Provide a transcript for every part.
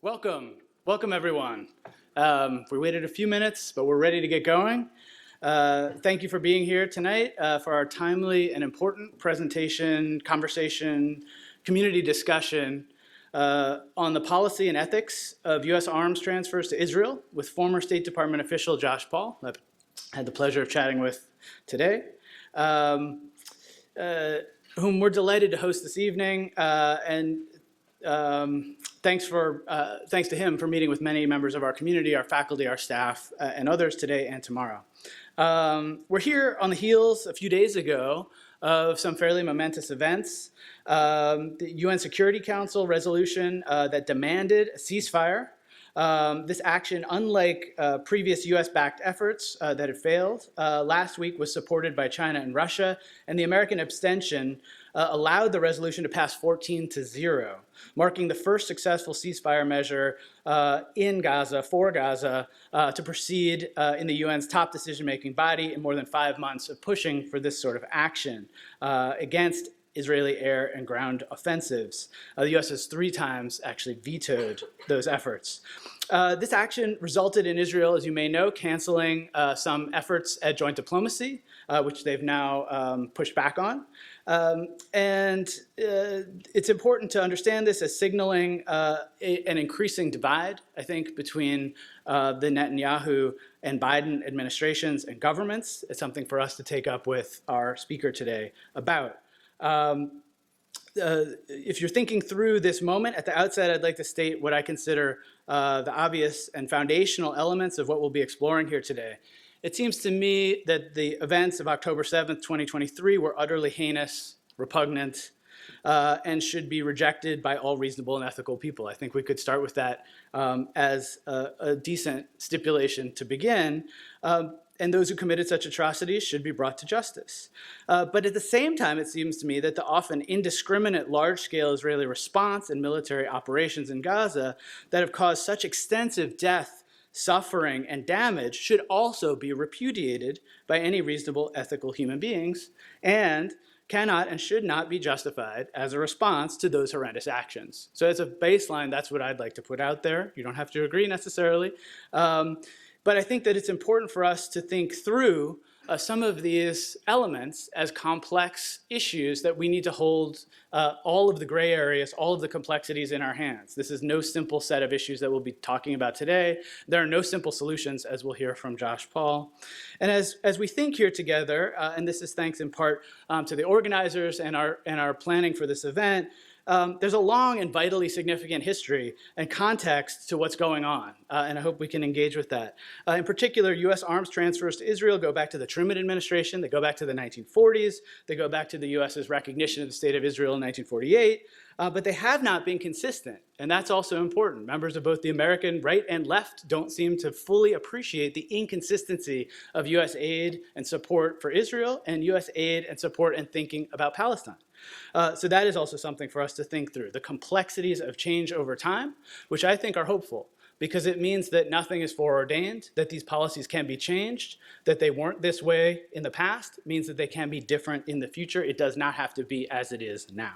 Welcome everyone. We waited a few minutes, but we're ready to get going. Thank you for being here tonight for our timely and important presentation, conversation, community discussion on the policy and ethics of U.S. arms transfers to Israel with former State Department official Josh Paul, I've had the pleasure of chatting with today, whom we're delighted to host this evening, and thanks to him for meeting with many members of our community, our faculty, our staff, and others today and tomorrow. We're here on the heels a few days ago of some fairly momentous events. The UN Security Council resolution that demanded a ceasefire. This action, unlike previous US-backed efforts that had failed, last week was supported by China and Russia, and the American abstention allowed the resolution to pass 14-0, marking the first successful ceasefire measure in Gaza, for Gaza, to proceed in the UN's top decision-making body in more than 5 months of pushing for this sort of action against Israeli air and ground offensives. The U.S. has 3 times actually vetoed those efforts. This action resulted in Israel, as you may know, canceling some efforts at joint diplomacy, which they've now pushed back on. It's important to understand this as signaling an increasing divide, I think, between the Netanyahu and Biden administrations and governments. It's something for us to take up with our speaker today about. If you're thinking through this moment, at the outset, I'd like to state what I consider the obvious and foundational elements of what we'll be exploring here today. It seems to me that the events of October 7th, 2023 were utterly heinous, repugnant, and should be rejected by all reasonable and ethical people. I think we could start with that as a decent stipulation to begin. And those who committed such atrocities should be brought to justice. But at the same time, it seems to me that the often indiscriminate large-scale Israeli response and military operations in Gaza that have caused such extensive death, suffering, and damage should also be repudiated by any reasonable ethical human beings and cannot and should not be justified as a response to those horrendous actions. So as a baseline, that's what I'd like to put out there. You don't have to agree necessarily. But I think that it's important for us to think through some of these elements as complex issues that we need to hold all of the gray areas, all of the complexities in our hands. This is no simple set of issues that we'll be talking about today. There are no simple solutions, as we'll hear from Josh Paul. And as we think here together, and this is thanks in part to the organizers and our planning for this event, there's a long and vitally significant history and context to what's going on, and I hope we can engage with that. In particular, U.S. arms transfers to Israel go back to the Truman administration. They go back to the 1940s. They go back to the U.S.'s recognition of the State of Israel in 1948, but they have not been consistent, and that's also important. Members of both the American right and left don't seem to fully appreciate the inconsistency of U.S. aid and support for Israel and U.S. aid and support and thinking about Palestine. So that is also something for us to think through, the complexities of change over time, which I think are hopeful, because it means that nothing is foreordained, that these policies can be changed, that they weren't this way in the past. It means that they can be different in the future. It does not have to be as it is now.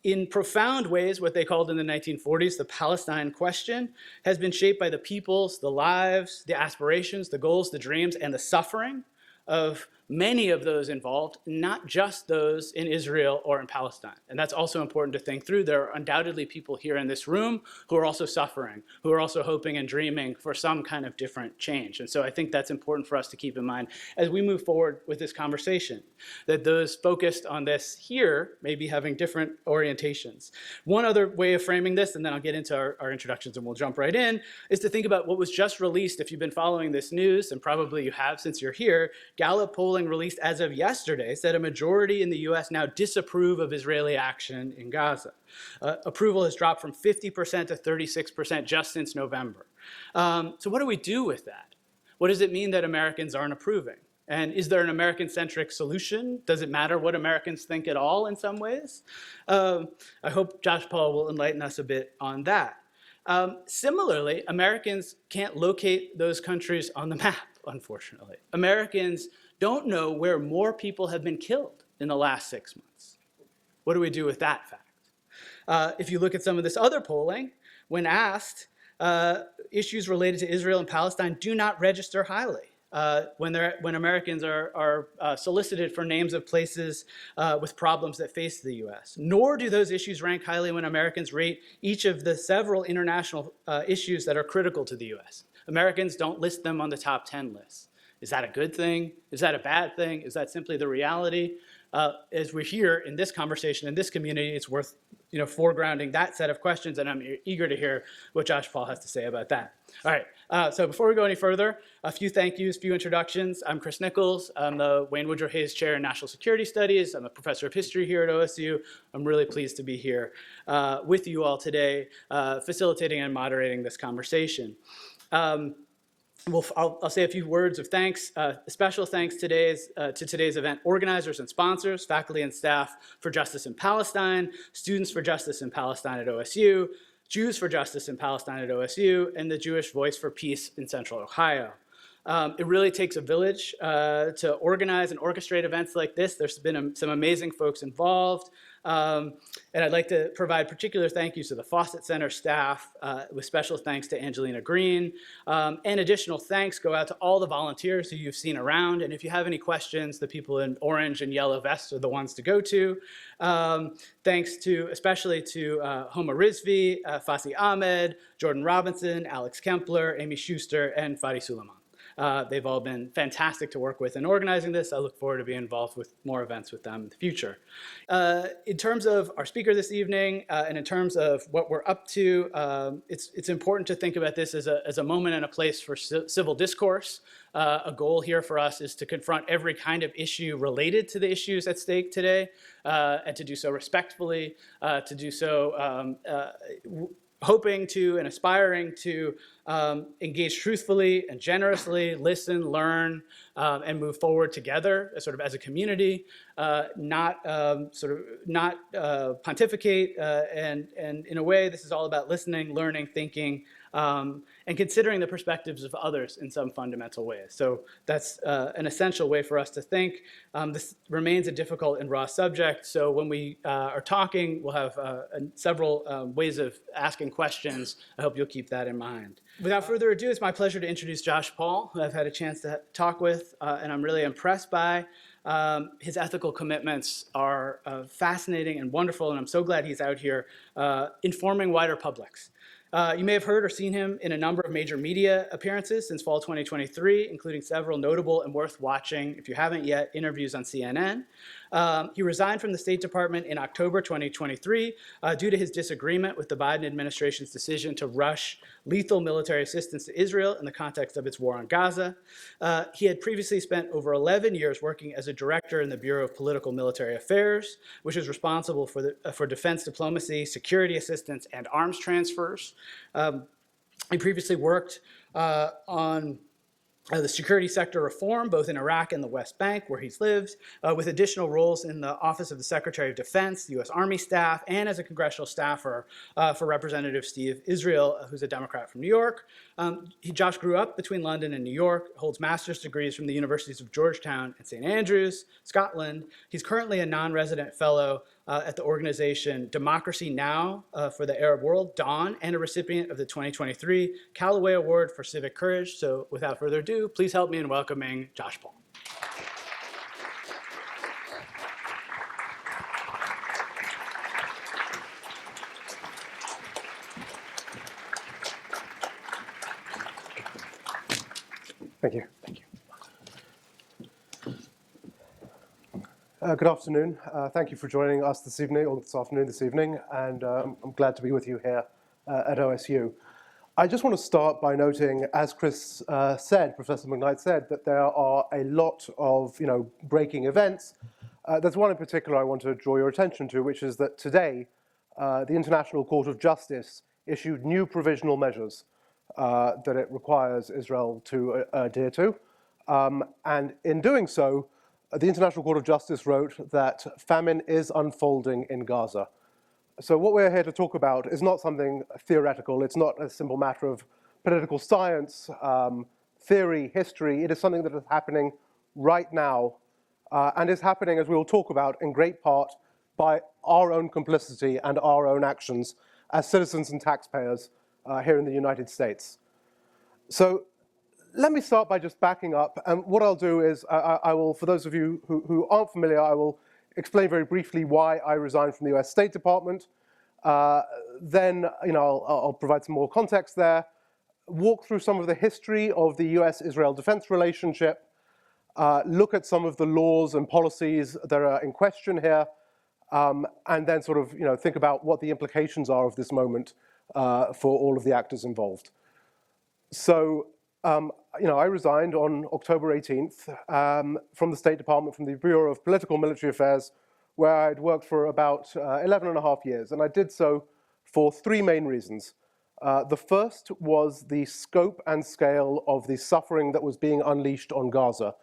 In profound ways, what they called in the 1940s the Palestine question has been shaped by the peoples, the lives, the aspirations, the goals, the dreams, and the suffering of many of those involved, not just those in Israel or in Palestine. And that's also important to think through. There are undoubtedly people here in this room who are also suffering, who are also hoping and dreaming for some kind of different change. And so I think that's important for us to keep in mind as we move forward with this conversation, that those focused on this here may be having different orientations. One other way of framing this, and then I'll get into our introductions and we'll jump right in, is to think about what was just released. If you've been following this news, and probably you have since you're here, Gallup polling released as of yesterday said a majority in the U.S. now disapprove of Israeli action in Gaza. Approval has dropped from 50% to 36% just since November. So what do we do with that? What does it mean that Americans aren't approving? And is there an American-centric solution? Does it matter what Americans think at all in some ways? I hope Josh Paul will enlighten us a bit on that. Similarly, Americans can't locate those countries on the map, unfortunately. Americans don't know where more people have been killed in the last 6 months. What do we do with that fact? If you look at some of this other polling, when asked, issues related to Israel and Palestine do not register highly. When Americans are solicited for names of places with problems that face the U.S. Nor do those issues rank highly when Americans rate each of the several international issues that are critical to the U.S. Americans don't list them on the top 10 lists. Is that a good thing? Is that a bad thing? Is that simply the reality? As we're here in this conversation, in this community, it's worth foregrounding that set of questions, and I'm eager to hear what Josh Paul has to say about that. All right, so before we go any further, a few thank yous, few introductions. I'm Chris Nichols. I'm the Wayne Woodrow Hayes Chair in National Security Studies. I'm a professor of history here at OSU. I'm really pleased to be here with you all today, facilitating and moderating this conversation. I'll say a few words of thanks. Special thanks to today's event organizers and sponsors, faculty and staff for Justice in Palestine, Students for Justice in Palestine at OSU, Jews for Justice in Palestine at OSU, and the Jewish Voice for Peace in Central Ohio. It really takes a village to organize and orchestrate events like this. There's been some amazing folks involved. And I'd like to provide particular thank yous to the Fawcett Center staff, with special thanks to Angelina Green. And additional thanks go out to all the volunteers who you've seen around. And if you have any questions, the people in orange and yellow vests are the ones to go to. Thanks especially to Homa Rizvi, Fasi Ahmed, Jordan Robinson, Alex Kempler, Amy Schuster, and Fadi Suleiman. They've all been fantastic to work with in organizing this. I look forward to being involved with more events with them in the future. In terms of our speaker this evening, and in terms of what we're up to, it's important to think about this as a moment and a place for civil discourse. A goal here for us is to confront every kind of issue related to the issues at stake today, and to do so respectfully, to do so hoping to and aspiring to engage truthfully and generously, listen, learn, and move forward together as a community, not pontificate, and in a way this is all about listening, learning, thinking, and considering the perspectives of others in some fundamental ways. So that's an essential way for us to think. This remains a difficult and raw subject, so when we are talking, we'll have several ways of asking questions. I hope you'll keep that in mind. Without further ado, it's my pleasure to introduce Josh Paul, who I've had a chance to talk with, and I'm really impressed by. His ethical commitments are fascinating and wonderful, and I'm so glad he's out here informing wider publics. You may have heard or seen him in a number of major media appearances since fall 2023, including several notable and worth watching, if you haven't yet, interviews on CNN. He resigned from the State Department in October 2023 due to his disagreement with the Biden administration's decision to rush lethal military assistance to Israel in the context of its war on Gaza. He had previously spent over 11 years working as a director in the Bureau of Political Military Affairs, which is responsible for defense diplomacy, security assistance, and arms transfers. He previously worked on the security sector reform, both in Iraq and the West Bank, where he's lived, with additional roles in the Office of the Secretary of Defense, the U.S. Army staff, and as a congressional staffer for Representative Steve Israel, who's a Democrat from New York. Josh grew up between London and New York, holds master's degrees from the Universities of Georgetown and St. Andrews, Scotland. He's currently a non-resident fellow at the organization Democracy Now! For the Arab World, DAWN, and a recipient of the 2023 Callaway Award for Civic Courage. So without further ado, please help me in welcoming Josh Paul. Thank you. Thank you. Good afternoon. Thank you for joining us this evening, or this afternoon, and I'm glad to be with you here at OSU. I just want to start by noting, as Chris said, Professor McKnight said, that there are a lot of breaking events. There's one in particular I want to draw your attention to, which is that today the International Court of Justice issued new provisional measures that it requires Israel to adhere to. And in doing so, the International Court of Justice wrote that famine is unfolding in Gaza. So what we're here to talk about is not something theoretical. It's not a simple matter of political science, theory, history. It is something that is happening right now, and is happening, as we will talk about, in great part by our own complicity and our own actions as citizens and taxpayers here in the United States. So let me start by just backing up. And what I'll do is I will, for those of you who aren't familiar, I will explain very briefly why I resigned from the US State Department. Then I'll provide some more context there, walk through some of the history of the US-Israel defense relationship, look at some of the laws and policies that are in question here, and then sort of think about what the implications are of this moment for all of the actors involved. So I resigned on October 18th from the State Department, from the Bureau of Political Military Affairs, where I'd worked for about 11 and a half years. And I did so for three main reasons. The first was the scope and scale of the suffering that was being unleashed on Gaza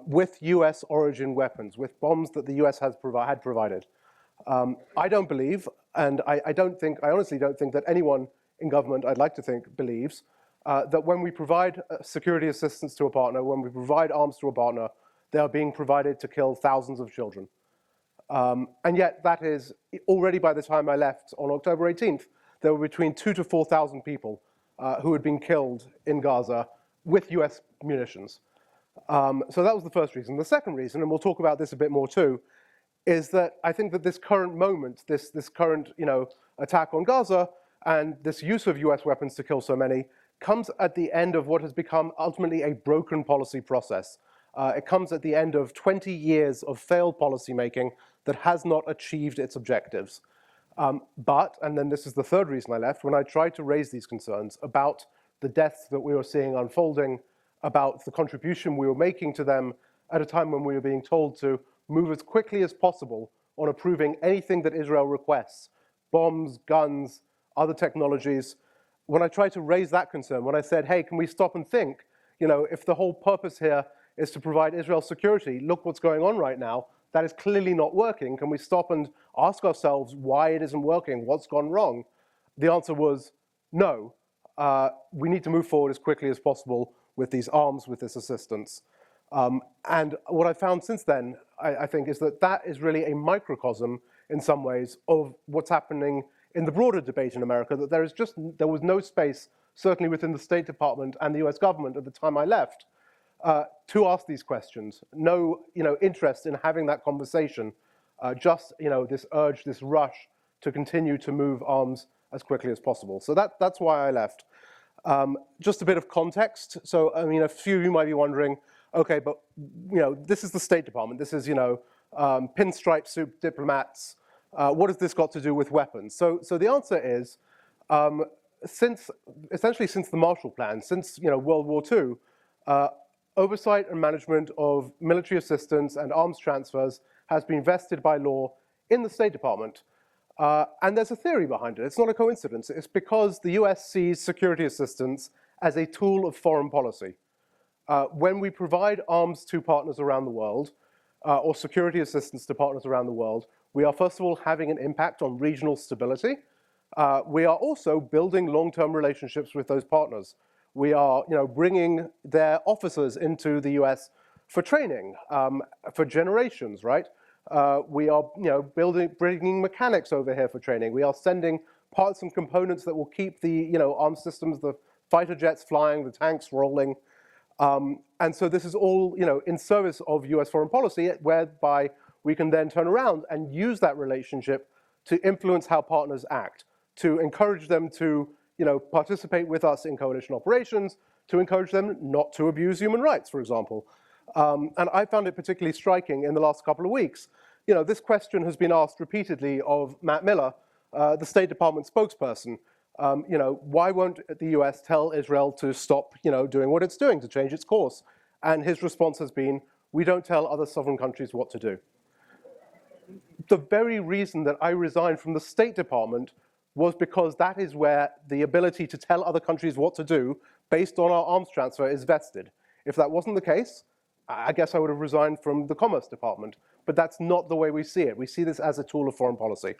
with US origin weapons, with bombs that the US had provided. I don't believe, and I honestly don't think that anyone in government, I'd like to think, believes that when we provide security assistance to a partner, when we provide arms to a partner, they are being provided to kill thousands of children. And yet that is, already by the time I left on October 18th, there were between 2,000 to 4,000 people who had been killed in Gaza with US munitions. So that was the first reason. The second reason, and we'll talk about this a bit more too, is that I think that this current moment, this current attack on Gaza and this use of US weapons to kill so many comes at the end of what has become ultimately a broken policy process. It comes at the end of 20 years of failed policymaking that has not achieved its objectives. But, and then this is the third reason I left, when I tried to raise these concerns about the deaths that we were seeing unfolding, about the contribution we were making to them at a time when we were being told to move as quickly as possible on approving anything that Israel requests, bombs, guns, other technologies. When I tried to raise that concern, when I said, hey, can we stop and think, if the whole purpose here is to provide Israel security, look what's going on right now, that is clearly not working. Can we stop and ask ourselves why it isn't working, what's gone wrong? The answer was no. We need to move forward as quickly as possible with these arms, with this assistance. And what I found since then, I think, is that that is really a microcosm, in some ways, of what's happening in the broader debate in America, that there was no space, certainly within the State Department and the US government at the time I left, to ask these questions. No interest in having that conversation, just this urge, this rush to continue to move arms as quickly as possible. So that's why I left. Just a bit of context. So, a few of you might be wondering, okay, but this is the State Department. This is pinstripe suit diplomats. What has this got to do with weapons? So the answer is, essentially since the Marshall Plan, since World War II, oversight and management of military assistance and arms transfers has been vested by law in the State Department. And there's a theory behind it. It's not a coincidence. It's because the US sees security assistance as a tool of foreign policy. When we provide arms to partners around the world, or security assistance to partners around the world, we are first of all having an impact on regional stability. We are also building long-term relationships with those partners. We are bringing their officers into the US for training, for generations, right? We are bringing mechanics over here for training. We are sending parts and components that will keep the armed systems, the fighter jets flying, the tanks rolling. And so this is all in service of US foreign policy, whereby we can then turn around and use that relationship to influence how partners act, to encourage them to participate with us in coalition operations, to encourage them not to abuse human rights, for example. And I found it particularly striking in the last couple of weeks. This question has been asked repeatedly of Matt Miller, the State Department spokesperson. Why won't the US tell Israel to stop doing what it's doing, to change its course? And his response has been, we don't tell other sovereign countries what to do. The very reason that I resigned from the State Department was because that is where the ability to tell other countries what to do based on our arms transfer is vested. If that wasn't the case, I guess I would have resigned from the Commerce Department. But that's not the way we see it. We see this as a tool of foreign policy.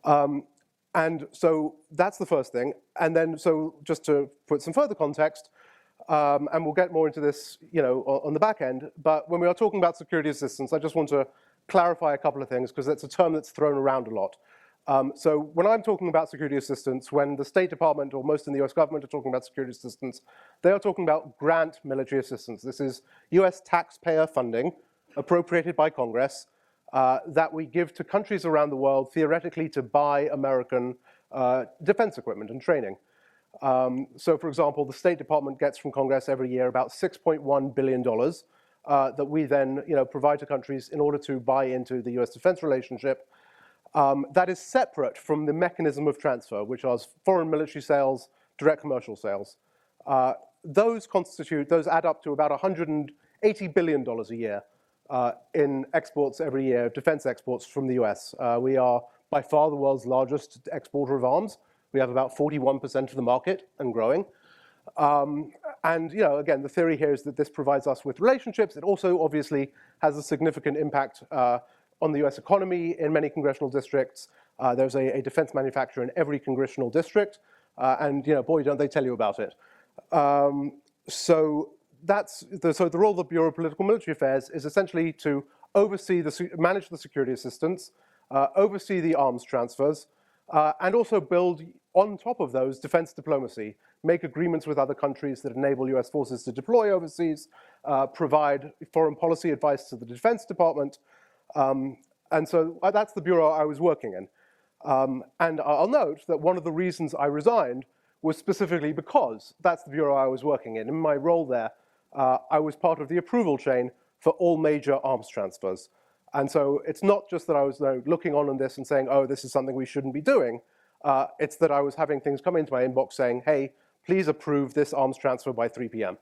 And so that's the first thing. And then, so just to put some further context, and we'll get more into this on the back end, but when we are talking about security assistance, I just want to clarify a couple of things, because it's a term that's thrown around a lot. So when I'm talking about security assistance, when the State Department or most in the US government are talking about security assistance, they are talking about grant military assistance. This is US taxpayer funding appropriated by Congress that we give to countries around the world, theoretically, to buy American defense equipment and training. So, for example, the State Department gets from Congress every year about $6.1 billion that we then provide to countries in order to buy into the US defense relationship. That is separate from the mechanism of transfer, which are foreign military sales, direct commercial sales. Those add up to about $180 billion a year in exports every year, defense exports from the US. We are by far the world's largest exporter of arms. We have about 41% of the market and growing. And again, the theory here is that this provides us with relationships. It also obviously has a significant impact on the US economy in many congressional districts. There's a defense manufacturer in every congressional district. And boy, don't they tell you about it. So the role of the Bureau of Political Military Affairs is essentially to manage the security assistance, oversee the arms transfers, and also build on top of those defense diplomacy, make agreements with other countries that enable US forces to deploy overseas, provide foreign policy advice to the Defense Department. And so that's the bureau I was working in. And I'll note that one of the reasons I resigned was specifically because that's the bureau I was working in. In my role there, I was part of the approval chain for all major arms transfers. And so it's not just that I was looking on this and saying, oh, this is something we shouldn't be doing. It's that I was having things come into my inbox saying, hey, please approve this arms transfer by 3 p.m.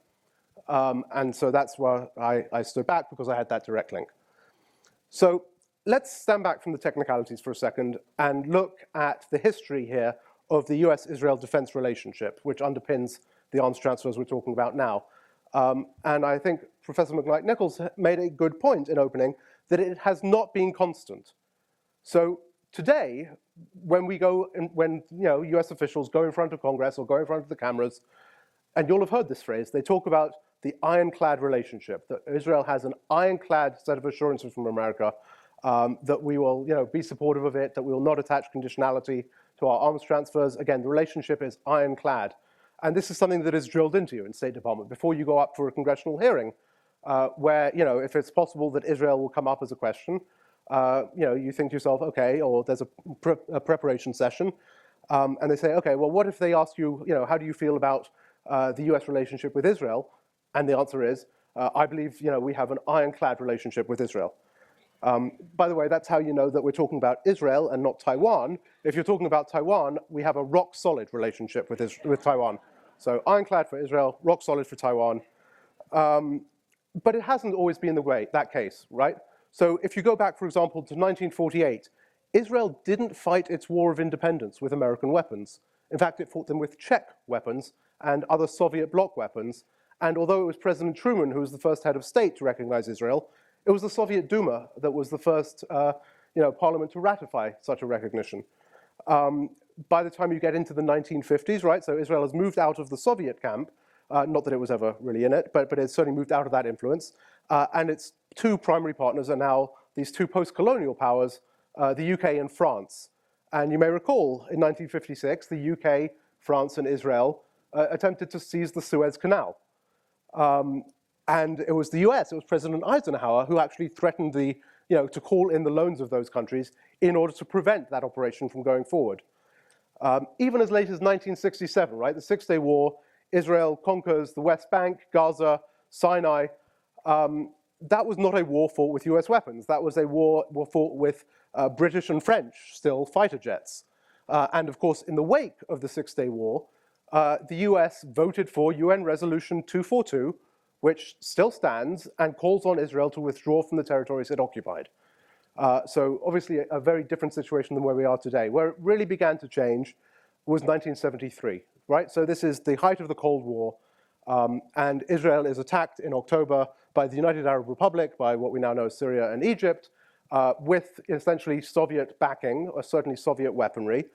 And so that's where I stood back, because I had that direct link. So let's stand back from the technicalities for a second and look at the history here of the US-Israel defense relationship, which underpins the arms transfers we're talking about now. And I think Professor McKnight Nichols made a good point in opening that it has not been constant. So today, when US officials go in front of Congress or go in front of the cameras, and you'll have heard this phrase, they talk about the ironclad relationship, that Israel has an ironclad set of assurances from America that we will be supportive of it, that we will not attach conditionality to our arms transfers. Again, the relationship is ironclad. And this is something that is drilled into you in State Department before you go up for a congressional hearing, where, if it's possible that Israel will come up as a question, you think to yourself, okay, or there's a preparation session, and they say, okay, well, what if they ask you, how do you feel about the US relationship with Israel? And the answer is, I believe, we have an ironclad relationship with Israel. By the way, that's how you know that we're talking about Israel and not Taiwan. If you're talking about Taiwan, we have a rock-solid relationship with Taiwan. So ironclad for Israel, rock-solid for Taiwan. But it hasn't always been that case, right? So if you go back, for example, to 1948, Israel didn't fight its war of independence with American weapons. In fact, it fought them with Czech weapons and other Soviet bloc weapons. And although it was President Truman who was the first head of state to recognize Israel, it was the Soviet Duma that was the first parliament to ratify such a recognition. By the time you get into the 1950s, right, so Israel has moved out of the Soviet camp, not that it was ever really in it, but it's certainly moved out of that influence. And its two primary partners are now these two post-colonial powers, the UK and France. And you may recall, in 1956, the UK, France, and Israel attempted to seize the Suez Canal. And it was the US, it was President Eisenhower, who actually threatened to call in the loans of those countries in order to prevent that operation from going forward. Even as late as 1967, right, the Six-Day War, Israel conquers the West Bank, Gaza, Sinai. That was not a war fought with US weapons. That was a war fought with British and French, still, fighter jets. And of course, in the wake of the Six-Day War, the US voted for UN Resolution 242, which still stands and calls on Israel to withdraw from the territories it occupied. So obviously a very different situation than where we are today. Where it really began to change was 1973, right? So this is the height of the Cold War, and Israel is attacked in October by the United Arab Republic, by what we now know as Syria and Egypt, with essentially Soviet backing, or certainly Soviet weaponry.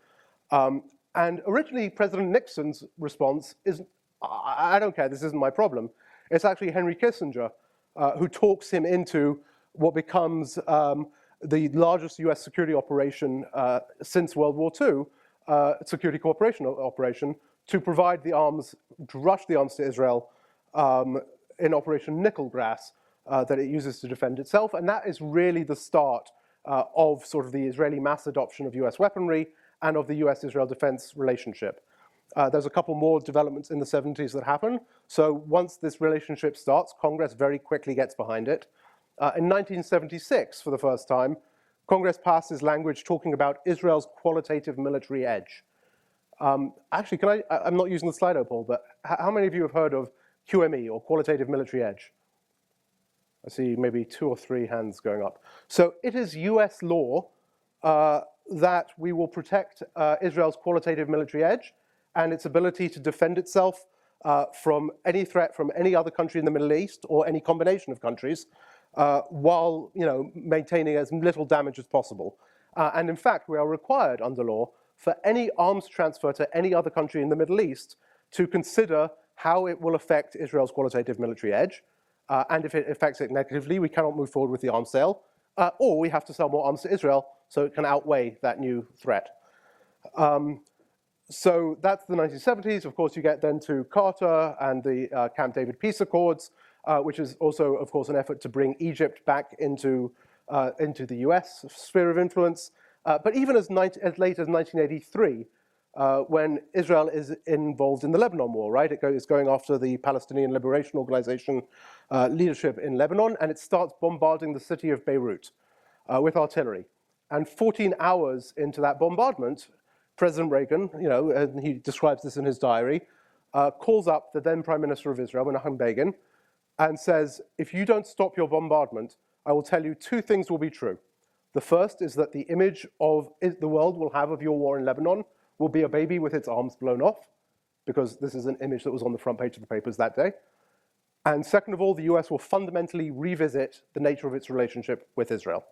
And originally, President Nixon's response is, I don't care, this isn't my problem. It's actually Henry Kissinger who talks him into what becomes the largest US security operation since World War II, security cooperation operation, to provide the arms, to rush the arms to Israel in Operation Nichols that it uses to defend itself. And that is really the start of sort of the Israeli mass adoption of US weaponry and of the US-Israel defense relationship. There's a couple more developments in the 70s that happen. So once this relationship starts, Congress very quickly gets behind it. In 1976, for the first time, Congress passes language talking about Israel's qualitative military edge. Actually, I'm not using the Slido poll, but how many of you have heard of QME, or qualitative military edge? I see maybe 2 or 3 hands going up. So it is US law that we will protect Israel's qualitative military edge and its ability to defend itself from any threat from any other country in the Middle East or any combination of countries, while maintaining as little damage as possible. And in fact, we are required under law for any arms transfer to any other country in the Middle East to consider how it will affect Israel's qualitative military edge. And if it affects it negatively, we cannot move forward with the arms sale, or we have to sell more arms to Israel so it can outweigh that new threat. So that's the 1970s. Of course, you get then to Carter and the Camp David peace accords, which is also, of course, an effort to bring Egypt back into the US sphere of influence. But even as late as 1983, when Israel is involved in the Lebanon war, right? It's going after the Palestinian Liberation Organization leadership in Lebanon, and it starts bombarding the city of Beirut with artillery. And 14 hours into that bombardment, President Reagan, and he describes this in his diary, calls up the then Prime Minister of Israel, Menachem Begin, and says, if you don't stop your bombardment, I will tell you 2 things will be true. The first is that the image of the world will have of your war in Lebanon will be a baby with its arms blown off, because this is an image that was on the front page of the papers that day. And second of all, the US will fundamentally revisit the nature of its relationship with Israel.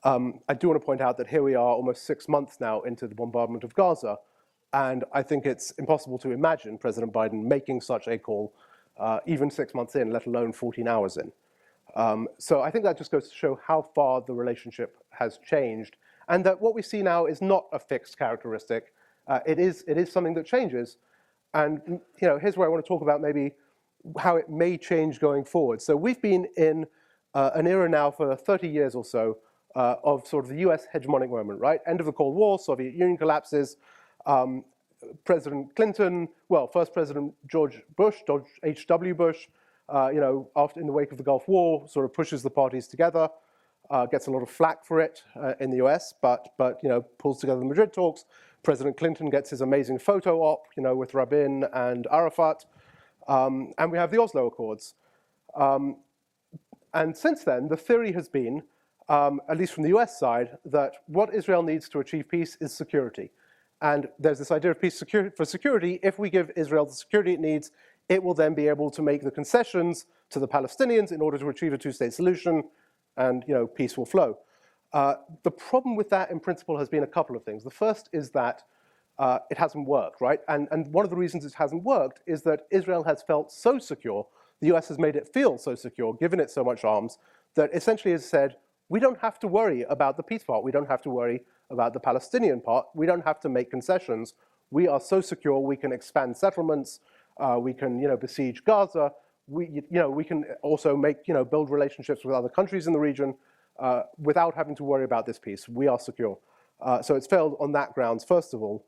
I do want to point out that here we are almost 6 months now into the bombardment of Gaza, and I think it's impossible to imagine President Biden making such a call even 6 months in, let alone 14 hours in. So I think that just goes to show how far the relationship has changed, and that what we see now is not a fixed characteristic. It is something that changes. And here's where I want to talk about maybe how it may change going forward. So we've been in an era now for 30 years or so of sort of the US hegemonic moment, right? End of the Cold War, Soviet Union collapses, President Clinton, well, first President George H.W. Bush, after in the wake of the Gulf War, sort of pushes the parties together, gets a lot of flack for it in the US, but pulls together the Madrid talks. President Clinton gets his amazing photo op, with Rabin and Arafat, and we have the Oslo Accords. And since then, the theory has been, at least from the US side, that what Israel needs to achieve peace is security. And there's this idea of peace for security. If we give Israel the security it needs, it will then be able to make the concessions to the Palestinians in order to achieve a 2-state solution, and peace will flow. The problem with that, in principle, has been a couple of things. The first is that it hasn't worked, right? And one of the reasons it hasn't worked is that Israel has felt so secure, the US has made it feel so secure, given it so much arms, that essentially has said, we don't have to worry about the peace part. We don't have to worry about the Palestinian part. We don't have to make concessions. We are so secure, we can expand settlements, we can besiege Gaza, we can also build relationships with other countries in the region without having to worry about this piece. We are secure. So it's failed on that grounds, first of all.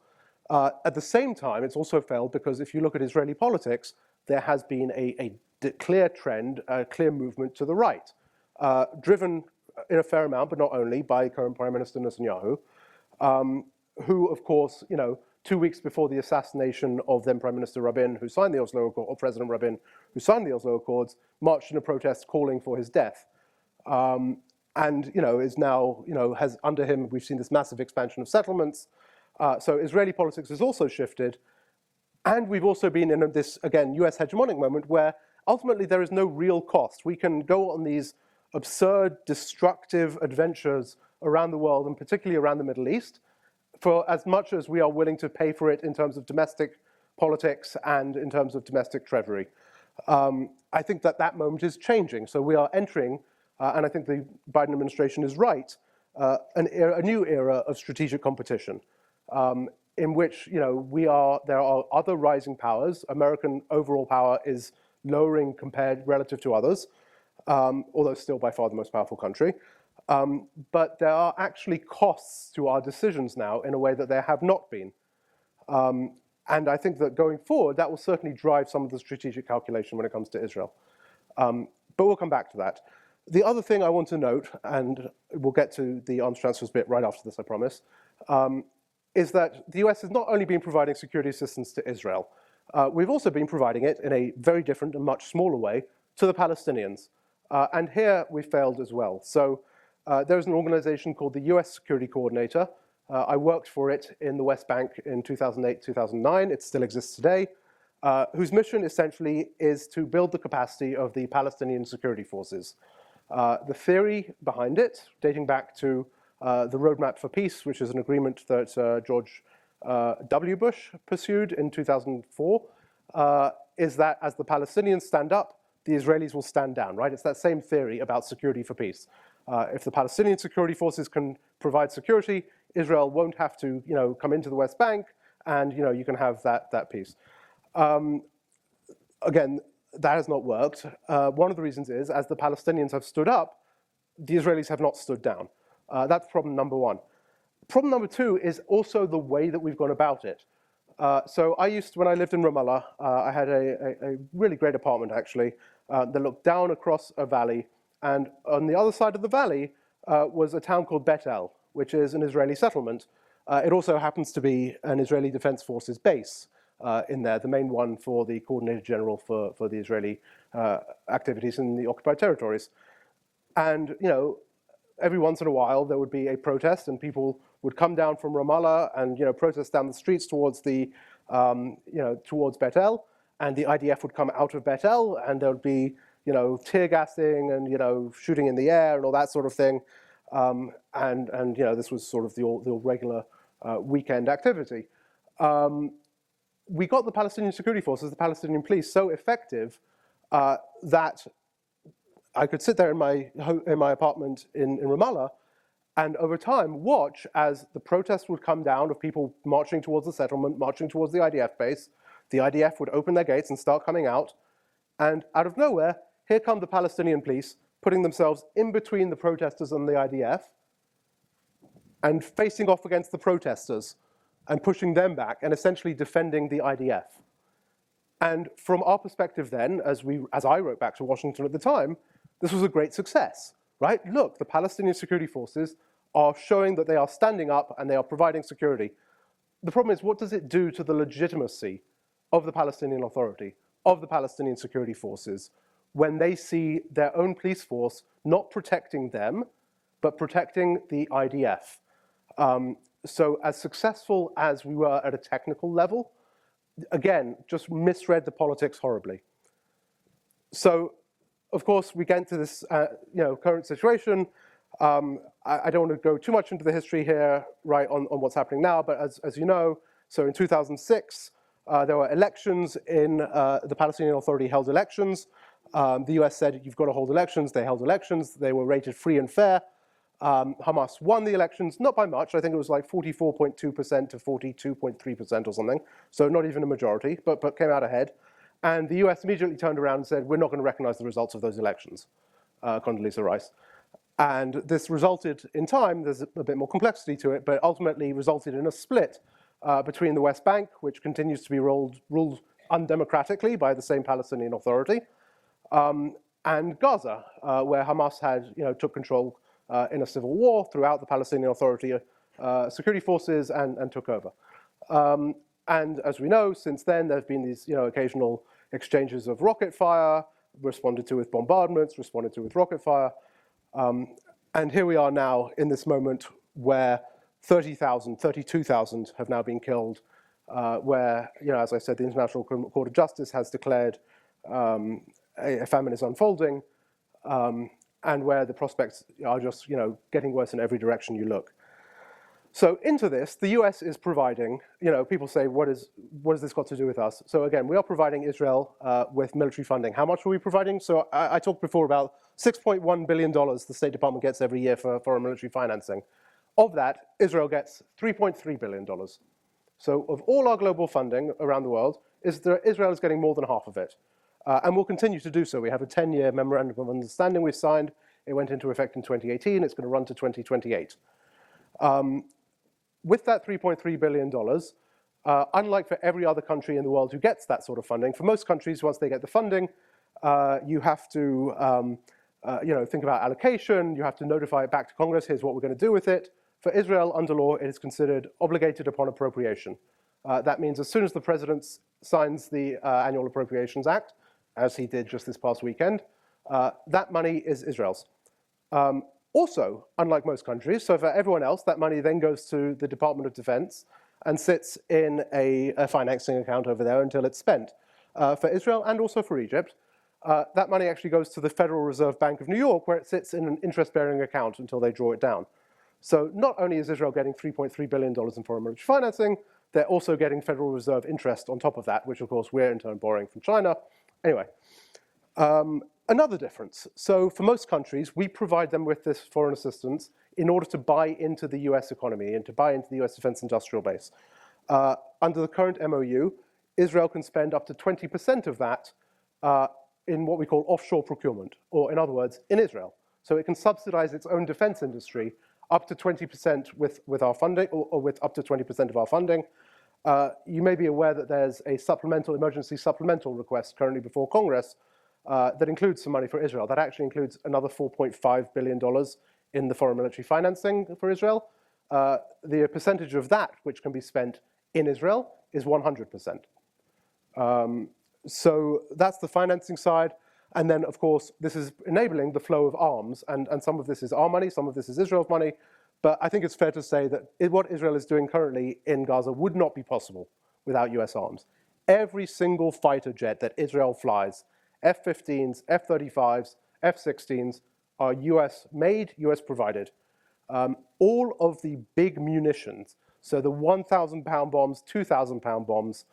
At the same time, it's also failed because if you look at Israeli politics, there has been a clear trend, a clear movement to the right, driven in a fair amount, but not only, by current Prime Minister Netanyahu, who, of course, 2 weeks before the assassination of then Prime Minister Rabin, who signed the Oslo Accords, or President Rabin, who signed the Oslo Accords, marched in a protest calling for his death. And is now, has under him, we've seen this massive expansion of settlements. So Israeli politics has also shifted. And we've also been in this, again, US hegemonic moment where ultimately there is no real cost. We can go on these absurd, destructive adventures around the world, and particularly around the Middle East, for as much as we are willing to pay for it in terms of domestic politics and in terms of domestic treasury. I think that moment is changing. So we are entering and I think the Biden administration is right, a new era of strategic competition, in which there are other rising powers. American overall power is lowering compared relative to others, although still by far the most powerful country. But there are actually costs to our decisions now in a way that there have not been. And I think that going forward, that will certainly drive some of the strategic calculation when it comes to Israel. But we'll come back to that. The other thing I want to note, and we'll get to the arms transfers bit right after this, I promise, is that the US has not only been providing security assistance to Israel, we've also been providing it in a very different and much smaller way to the Palestinians. And here we failed as well. So there's an organization called the US Security Coordinator. I worked for it in the West Bank in 2008, 2009. It still exists today, whose mission essentially is to build the capacity of the Palestinian security forces. The theory behind it, dating back to the Roadmap for Peace, which is an agreement that George W. Bush pursued in 2004, is that as the Palestinians stand up, the Israelis will stand down, right? It's that same theory about security for peace. If the Palestinian security forces can provide security, Israel won't have to, come into the West Bank, and you can have that peace. Again, that has not worked. One of the reasons is, as the Palestinians have stood up, the Israelis have not stood down. That's problem number one. Problem number two is also the way that we've gone about it. So when I lived in Ramallah, I had a really great apartment, actually, that looked down across a valley. And on the other side of the valley was a town called Bet El, which is an Israeli settlement. It also happens to be an Israeli Defense Forces base in there, the main one for the Coordinator General for the Israeli activities in the occupied territories. And, every once in a while there would be a protest, and people would come down from Ramallah and protest down the streets towards towards Bet El, and the IDF would come out of Bet El, and there would be tear gassing and shooting in the air and all that sort of thing, and this was sort of the regular weekend activity. We got the Palestinian security forces, the Palestinian police, so effective that I could sit there in my apartment in Ramallah and over time watch as the protests would come down of people marching towards the settlement, marching towards the IDF base. The IDF would open their gates and start coming out. And out of nowhere, here come the Palestinian police, putting themselves in between the protesters and the IDF and facing off against the protesters and pushing them back and essentially defending the IDF. And from our perspective then, as I wrote back to Washington at the time, this was a great success, right? Look, the Palestinian security forces are showing that they are standing up and they are providing security. The problem is, what does it do to the legitimacy of the Palestinian Authority, of the Palestinian security forces, when they see their own police force not protecting them, but protecting the IDF? So as successful as we were at a technical level, again, just misread the politics horribly. So, of course, we get into this current situation. I don't want to go too much into the history here, right, on what's happening now, but as you know, so in 2006, there were elections in the Palestinian Authority held elections. The US said, you've got to hold elections. They held elections. They were rated free and fair. Hamas won the elections, not by much. I think it was like 44.2% to 42.3% or something. So not even a majority, but came out ahead. And the US immediately turned around and said, we're not going to recognize the results of those elections, Condoleezza Rice. And this resulted in time, there's a bit more complexity to it, but ultimately resulted in a split between the West Bank, which continues to be ruled undemocratically by the same Palestinian Authority, and Gaza, where Hamas took control in a civil war throughout the Palestinian Authority security forces and took over. And as we know, since then, there have been these occasional exchanges of rocket fire, responded to with bombardments, responded to with rocket fire. And here we are now in this moment where 32,000 have now been killed, where, as I said, the International Court of Justice has declared a famine is unfolding, and where the prospects are just getting worse in every direction you look. So into this, the US is providing, people say, what has this got to do with us? So again, we are providing Israel with military funding. How much are we providing? So I talked before about $6.1 billion the State Department gets every year for foreign military financing. Of that, Israel gets $3.3 billion. So of all our global funding around the world, Israel is getting more than half of it. And will continue to do so. We have a 10-year memorandum of understanding we've signed. It went into effect in 2018. It's going to run to 2028. With that $3.3 billion, unlike for every other country in the world who gets that sort of funding, for most countries, once they get the funding, you have to think about allocation. You have to notify it back to Congress. Here's what we're going to do with it. For Israel, under law, it is considered obligated upon appropriation. That means as soon as the president signs the Annual Appropriations Act, as he did just this past weekend, that money is Israel's. Also, unlike most countries, so for everyone else, that money then goes to the Department of Defense and sits in a financing account over there until it's spent. For Israel and also for Egypt, that money actually goes to the Federal Reserve Bank of New York, where it sits in an interest-bearing account until they draw it down. So not only is Israel getting $3.3 billion in foreign military financing, they're also getting Federal Reserve interest on top of that, which of course we're in turn borrowing from China. Anyway, another difference. So for most countries, we provide them with this foreign assistance in order to buy into the US economy and to buy into the US defense industrial base. Under the current MOU, Israel can spend up to 20% of that in what we call offshore procurement, or in other words, in Israel. So it can subsidize its own defense industry up to 20% with our funding, or with up to 20% of our funding. You may be aware that there's a emergency supplemental request currently before Congress that includes some money for Israel. That actually includes another $4.5 billion in the foreign military financing for Israel. The percentage of that which can be spent in Israel is 100%. So that's the financing side. And then, of course, this is enabling the flow of arms. And some of this is our money, some of this is Israel's money. But I think it's fair to say that what Israel is doing currently in Gaza would not be possible without US arms. Every single fighter jet that Israel flies, F-15s, F-35s, F-16s, are US made, US provided. All of the big munitions, so the 1,000-pound bombs, 2,000-pound bombs,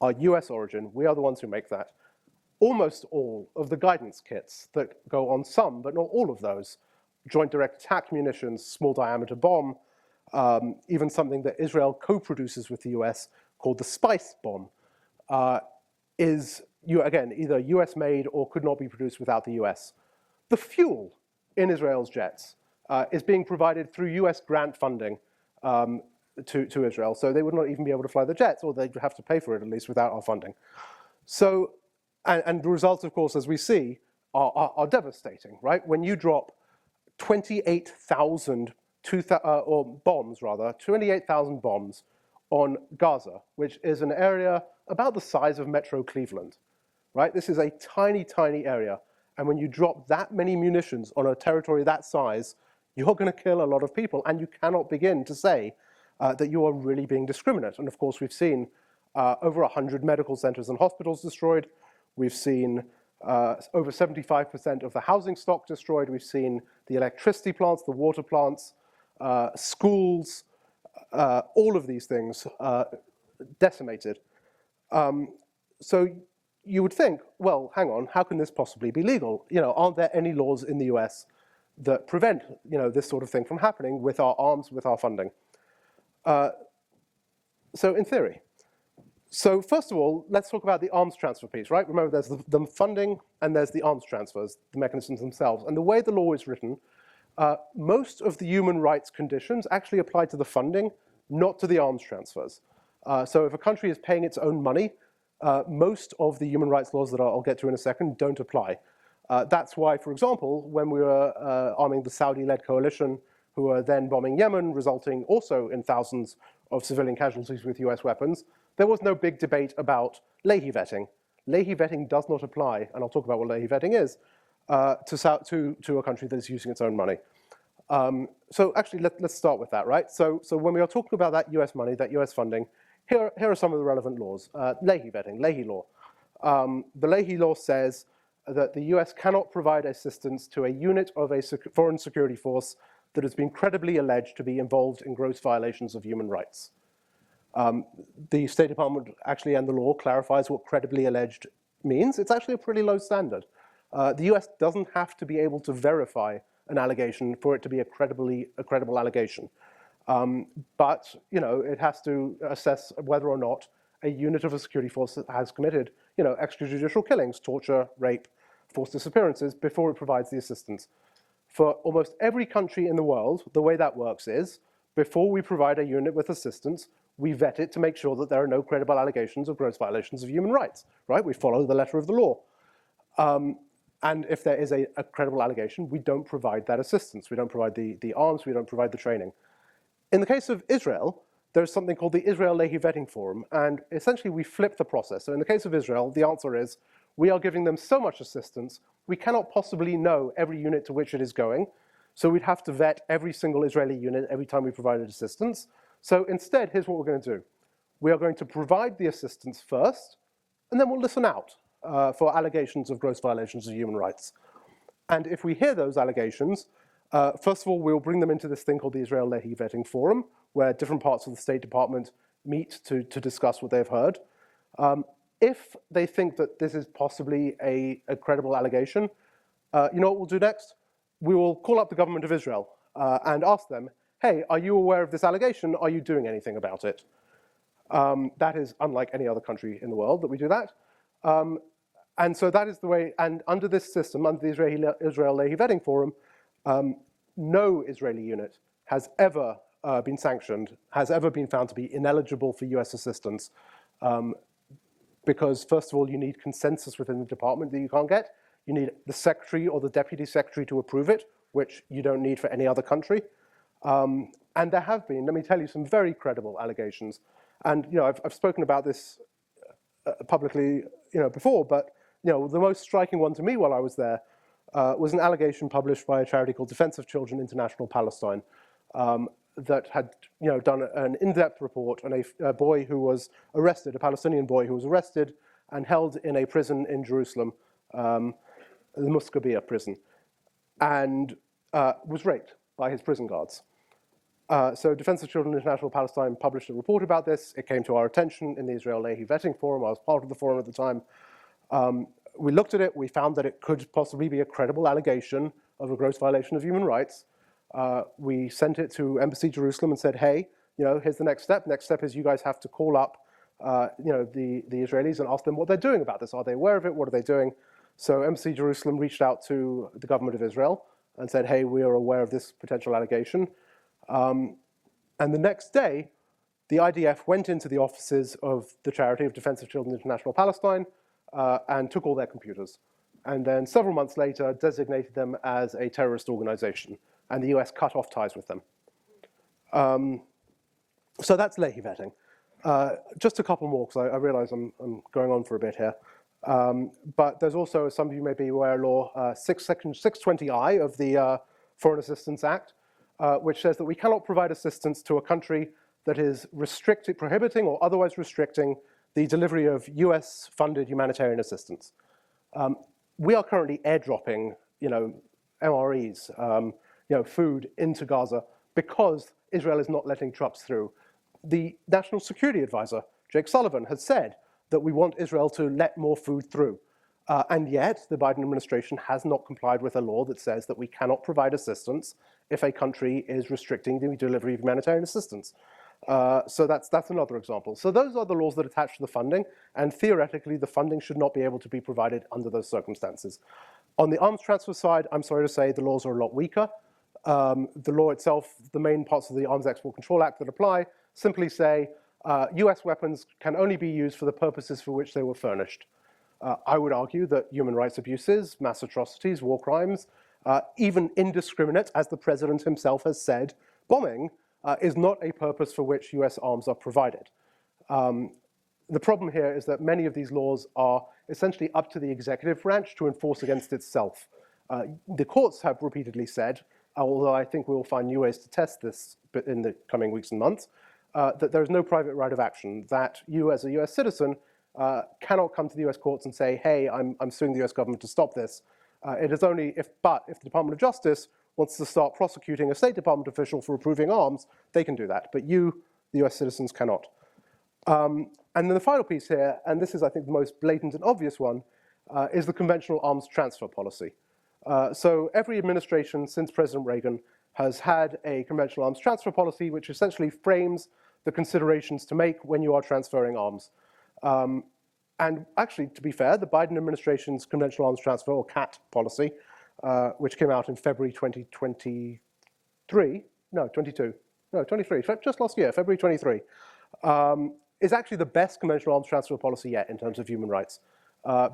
are US origin. We are the ones who make that. Almost all of the guidance kits that go on some, but not all of those, joint direct attack munitions, small diameter bomb, even something that Israel co-produces with the US called the Spice bomb, is, again, either US made or could not be produced without the US. The fuel in Israel's jets is being provided through US grant funding to Israel, so they would not even be able to fly the jets, or they'd have to pay for it at least without our funding. So, and the results, of course, as we see, are devastating, right? When you drop 28,000 bombs, 28,000 bombs on Gaza, which is an area about the size of Metro Cleveland, right? This is a tiny, tiny area. And when you drop that many munitions on a territory that size, you're going to kill a lot of people. And you cannot begin to say that you are really being discriminate. And of course, we've seen over 100 medical centers and hospitals destroyed. We've seen over 75% of the housing stock destroyed. We've seen the electricity plants, the water plants, schools, all of these things decimated. So you would think, well, hang on, how can this possibly be legal? Aren't there any laws in the US that prevent, this sort of thing from happening with our arms, with our funding? So in theory. So first of all, let's talk about the arms transfer piece, right? Remember, there's the funding and there's the arms transfers, the mechanisms themselves. And the way the law is written, most of the human rights conditions actually apply to the funding, not to the arms transfers. So if a country is paying its own money, most of the human rights laws that I'll get to in a second don't apply. That's why, for example, when we were arming the Saudi-led coalition, who were then bombing Yemen, resulting also in thousands of civilian casualties with US weapons, there was no big debate about Leahy vetting. Leahy vetting does not apply, and I'll talk about what Leahy vetting is, to a country that is using its own money. So actually, let's start with that, right? So when we are talking about that US money, that US funding, here are some of the relevant laws. Leahy vetting, Leahy law. The Leahy law says that the US cannot provide assistance to a unit of a foreign security force that has been credibly alleged to be involved in gross violations of human rights. The State Department actually, and the law, clarifies what credibly alleged means. It's actually a pretty low standard. The US doesn't have to be able to verify an allegation for it to be a credible allegation. But it has to assess whether or not a unit of a security force has committed extrajudicial killings, torture, rape, forced disappearances before it provides the assistance. For almost every country in the world, the way that works is, before we provide a unit with assistance, we vet it to make sure that there are no credible allegations of gross violations of human rights, right? We follow the letter of the law. And if there is a credible allegation, we don't provide that assistance. We don't provide the arms, we don't provide the training. In the case of Israel, there's something called the Israel Lehi Vetting Forum, and essentially we flip the process. So in the case of Israel, the answer is, we are giving them so much assistance, we cannot possibly know every unit to which it is going, so we'd have to vet every single Israeli unit every time we provided assistance. So instead, here's what we're going to do. We are going to provide the assistance first, and then we'll listen out for allegations of gross violations of human rights. And if we hear those allegations, first of all, we'll bring them into this thing called the Israel Lehi Vetting Forum, where different parts of the State Department meet to discuss what they've heard. If they think that this is possibly a credible allegation, you know what we'll do next? We will call up the government of Israel and ask them, hey, are you aware of this allegation? Are you doing anything about it? That is unlike any other country in the world that we do that. And so that is the way, and under this system, under the Israel Lehi Vetting Forum, no Israeli unit has ever been sanctioned, has ever been found to be ineligible for US assistance, because first of all, you need consensus within the department that you can't get. You need the secretary or the deputy secretary to approve it, which you don't need for any other country. And there have been, let me tell you, some very credible allegations. And I've spoken about this publicly before, but the most striking one to me while I was there was an allegation published by a charity called Defense of Children International Palestine, that had done an in-depth report on a boy who was arrested, a Palestinian boy who was arrested and held in a prison in Jerusalem, the Muscabia prison, and was raped by his prison guards. So Defense of Children International Palestine published a report about this. It came to our attention in the Israel Lehi Vetting Forum. I was part of the forum at the time. We looked at it. We found that it could possibly be a credible allegation of a gross violation of human rights. We sent it to Embassy Jerusalem and said, hey, here's the next step. Next step is you guys have to call up the Israelis and ask them what they're doing about this. Are they aware of it? What are they doing? So Embassy Jerusalem reached out to the government of Israel and said, hey, we are aware of this potential allegation. And the next day, the IDF went into the offices of the Charity of Defense of Children International Palestine and took all their computers. And then several months later, designated them as a terrorist organization. And the US cut off ties with them. So that's Lehi vetting. Just a couple more, because I realize I'm going on for a bit here. But there's also, as some of you may be aware, law section 620I of the Foreign Assistance Act, which says that we cannot provide assistance to a country that is prohibiting or otherwise restricting the delivery of US-funded humanitarian assistance. We are currently airdropping, MREs, food into Gaza because Israel is not letting trucks through. The National Security Advisor, Jake Sullivan, has said that we want Israel to let more food through. And yet, the Biden administration has not complied with a law that says that we cannot provide assistance if a country is restricting the delivery of humanitarian assistance. So that's another example. So those are the laws that attach to the funding, and theoretically, the funding should not be able to be provided under those circumstances. On the arms transfer side, I'm sorry to say the laws are a lot weaker. The law itself, the main parts of the Arms Export Control Act that apply, simply say US weapons can only be used for the purposes for which they were furnished. I would argue that human rights abuses, mass atrocities, war crimes, even indiscriminate, as the president himself has said, bombing is not a purpose for which US arms are provided. The problem here is that many of these laws are essentially up to the executive branch to enforce against itself. The courts have repeatedly said, although I think we will find new ways to test this in the coming weeks and months, that there is no private right of action, that you as a US citizen cannot come to the US courts and say, hey, I'm suing the US government to stop this. It is only if the Department of Justice wants to start prosecuting a State Department official for approving arms, they can do that. But you, the US citizens, cannot. And then the final piece here, and this is, I think, the most blatant and obvious one, is the conventional arms transfer policy. So every administration since President Reagan has had a conventional arms transfer policy, which essentially frames the considerations to make when you are transferring arms. And actually, to be fair, the Biden administration's conventional arms transfer, or CAT policy, which came out in February 2023, no, 22, no, 23, just last year, February 23, is actually the best conventional arms transfer policy yet in terms of human rights,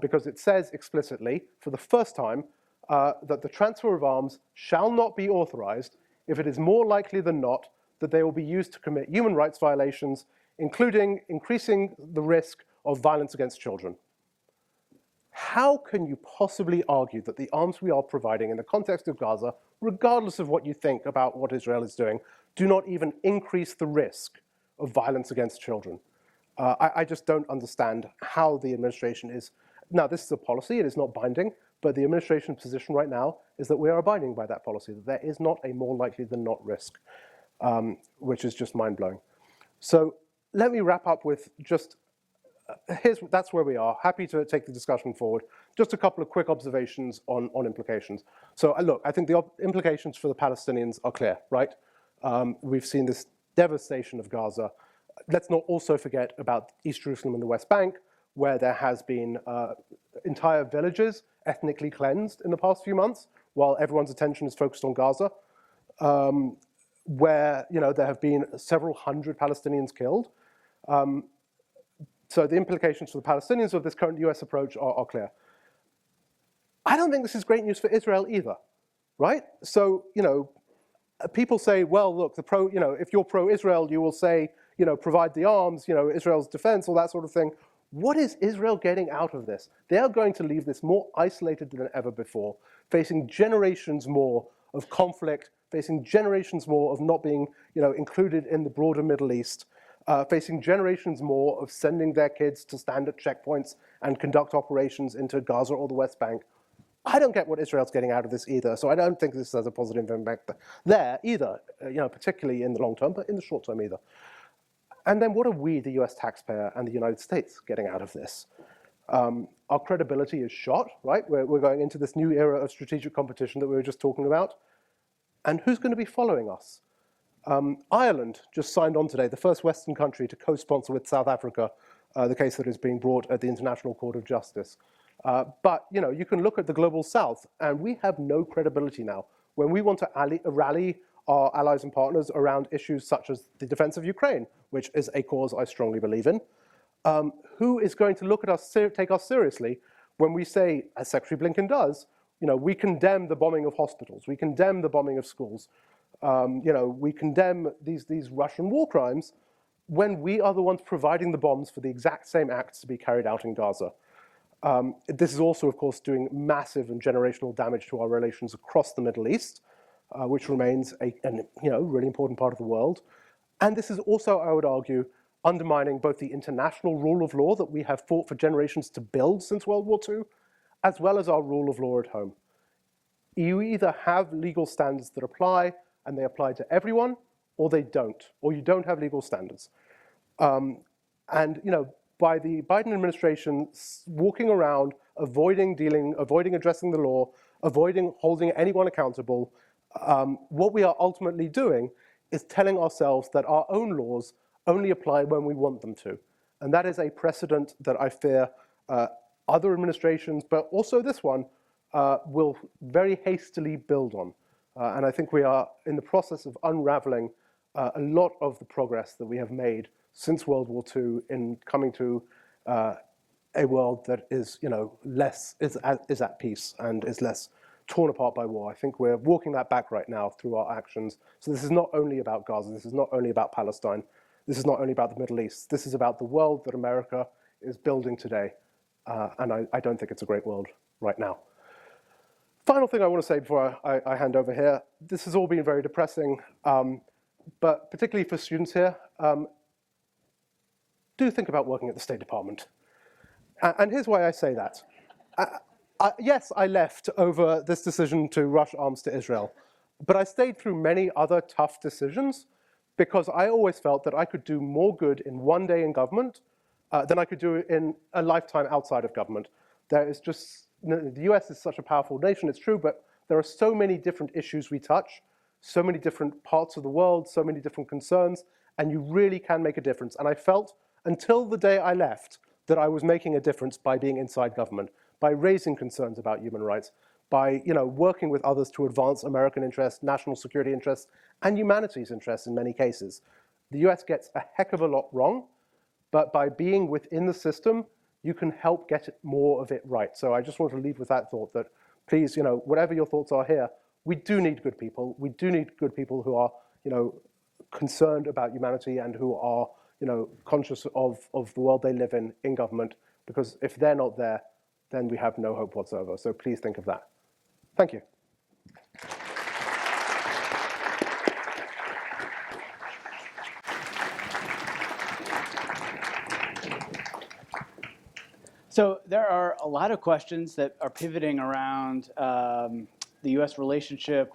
because it says explicitly, for the first time, that the transfer of arms shall not be authorized if it is more likely than not that they will be used to commit human rights violations, including increasing the risk of violence against children. How can you possibly argue that the arms we are providing in the context of Gaza, regardless of what you think about what Israel is doing, do not even increase the risk of violence against children? I just don't understand how the administration is. Now, this is a policy, it is not binding, but the administration's position right now is that we are abiding by that policy, that there is not a more likely than not risk, which is just mind-blowing. So let me wrap up with just, that's where we are. Happy to take the discussion forward. Just a couple of quick observations on implications. So look, I think the implications for the Palestinians are clear, right? We've seen this devastation of Gaza. Let's not also forget about East Jerusalem and the West Bank, where there has been entire villages ethnically cleansed in the past few months, while everyone's attention is focused on Gaza, where there have been several hundred Palestinians killed. So the implications for the Palestinians of this current US approach are clear. I don't think this is great news for Israel either, right? So, people say, well, look, if you're pro-Israel, you will say, provide the arms, Israel's defense, all that sort of thing. What is Israel getting out of this? They are going to leave this more isolated than ever before, facing generations more of conflict, facing generations more of not being, included in the broader Middle East, facing generations more of sending their kids to stand at checkpoints and conduct operations into Gaza or the West Bank. I don't get what Israel's getting out of this either, so I don't think this has a positive impact there either, particularly in the long term, but in the short term either. And then what are we, the US taxpayer and the United States, getting out of this? Our credibility is shot, right? We're going into this new era of strategic competition that we were just talking about. And who's going to be following us? Ireland just signed on today, the first Western country to co-sponsor with South Africa the case that is being brought at the International Court of Justice. But you can look at the global South, and we have no credibility now. When we want to rally our allies and partners around issues such as the defense of Ukraine, which is a cause I strongly believe in, who is going to look at us, take us seriously when we say, as Secretary Blinken does, we condemn the bombing of hospitals, we condemn the bombing of schools, we condemn these Russian war crimes, when we are the ones providing the bombs for the exact same acts to be carried out in Gaza. This is also, of course, doing massive and generational damage to our relations across the Middle East, which remains a really important part of the world. And this is also, I would argue, undermining both the international rule of law that we have fought for generations to build since World War II, as well as our rule of law at home. You either have legal standards that apply, and they apply to everyone, or they don't, or you don't have legal standards. By the Biden administration walking around, avoiding addressing the law, avoiding holding anyone accountable, what we are ultimately doing is telling ourselves that our own laws only apply when we want them to. And that is a precedent that I fear other administrations, but also this one, will very hastily build on. And I think we are in the process of unraveling a lot of the progress that we have made since World War II in coming to a world that is, is at peace and is less torn apart by war. I think we're walking that back right now through our actions. So this is not only about Gaza, this is not only about Palestine, this is not only about the Middle East, this is about the world that America is building today. And I don't think it's a great world right now. Final thing I want to say before I hand over here, this has all been very depressing, but particularly for students here, do think about working at the State Department. And here's why I say that. Yes, I left over this decision to rush arms to Israel, But I stayed through many other tough decisions because I always felt that I could do more good in one day in government than I could do in a lifetime outside of government. There is just, the US is such a powerful nation, it's true, but there are so many different issues we touch, so many different parts of the world, so many different concerns, and you really can make a difference. And I felt until the day I left that I was making a difference by being inside government, by raising concerns about human rights, by working with others to advance American interests, national security interests, and humanities interests in many cases. The US gets a heck of a lot wrong, but by being within the system, you can help get more of it right. So I just want to leave with that thought that please, whatever your thoughts are here, we do need good people. We do need good people who are, concerned about humanity and who are, conscious of the world they live in government, because if they're not there, then we have no hope whatsoever. So please think of that. Thank you. So there are a lot of questions that are pivoting around the U.S. relationship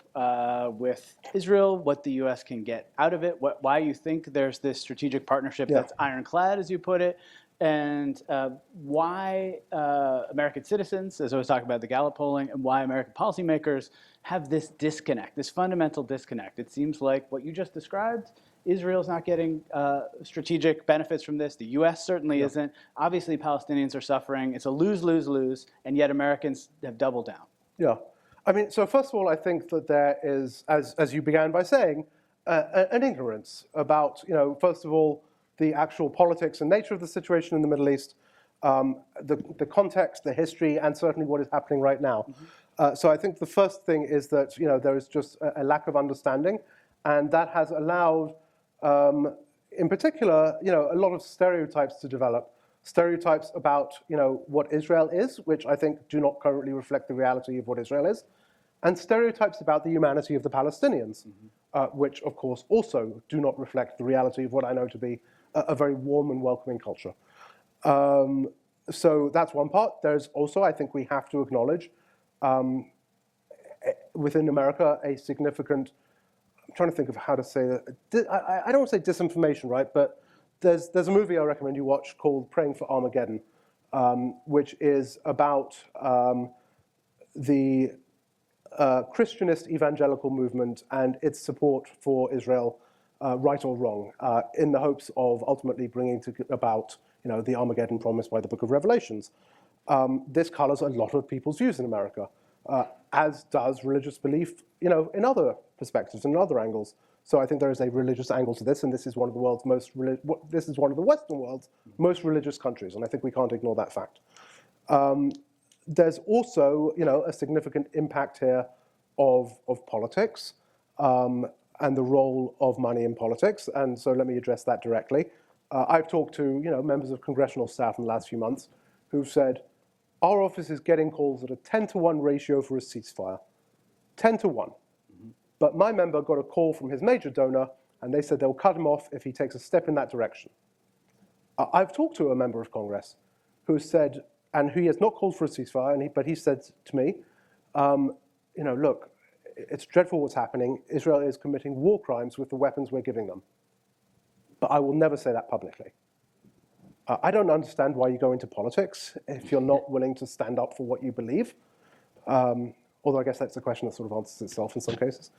with Israel, what the U.S. can get out of it, why you think there's this strategic partnership that's ironclad, as you put it, and why American citizens, as I was talking about the Gallup polling, and why American policymakers have this disconnect, this fundamental disconnect. It seems like what you just described, Israel's not getting strategic benefits from this. The U.S. certainly isn't. Obviously, Palestinians are suffering. It's a lose, lose, lose, and yet Americans have doubled down. Yeah. I mean, so first of all, I think that there is, as you began by saying, an ignorance about, first of all, the actual politics and nature of the situation in the Middle East, the context, the history, and certainly what is happening right now. So I think the first thing is that, there is just a lack of understanding, and that has allowed, in particular, a lot of stereotypes to develop. Stereotypes about, what Israel is, which I think do not currently reflect the reality of what Israel is, and stereotypes about the humanity of the Palestinians, which, of course, also do not reflect the reality of what I know to be a very warm and welcoming culture. So that's one part. There's also, I think we have to acknowledge, within America, a significant, I'm trying to think of how to say that, I don't want to say disinformation, right, but there's a movie I recommend you watch called Praying for Armageddon, which is about the Christianist evangelical movement and its support for Israel, right or wrong, in the hopes of ultimately bringing about the Armageddon promised by the Book of Revelations. This colors a lot of people's views in America, as does religious belief, in other perspectives and other angles. So I think there is a religious angle to this, and this is one of the world's this is one of the Western world's most religious countries, and I think we can't ignore that fact. There's also, a significant impact here of politics and the role of money in politics, and so let me address that directly. I've talked to, members of congressional staff in the last few months who've said, our office is getting calls at a 10-to-1 ratio for a ceasefire. 10-to-1. But my member got a call from his major donor, and they said they'll cut him off if he takes a step in that direction. I've talked to a member of Congress who said, and who has not called for a ceasefire, but he said to me, look, it's dreadful what's happening. Israel is committing war crimes with the weapons we're giving them. But I will never say that publicly. I don't understand why you go into politics if you're not willing to stand up for what you believe. Although I guess that's a question that sort of answers itself in some cases.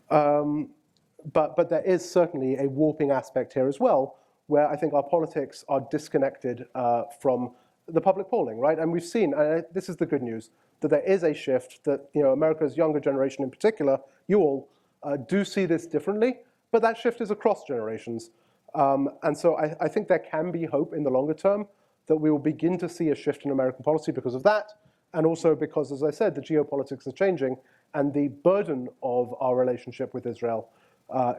But there is certainly a warping aspect here as well, where I think our politics are disconnected from the public polling, right? And we've seen, this is the good news, that there is a shift that, America's younger generation in particular, you all, do see this differently, but that shift is across generations. And so I think there can be hope in the longer term that we will begin to see a shift in American policy because of that, and also because, as I said, the geopolitics are changing, and the burden of our relationship with Israel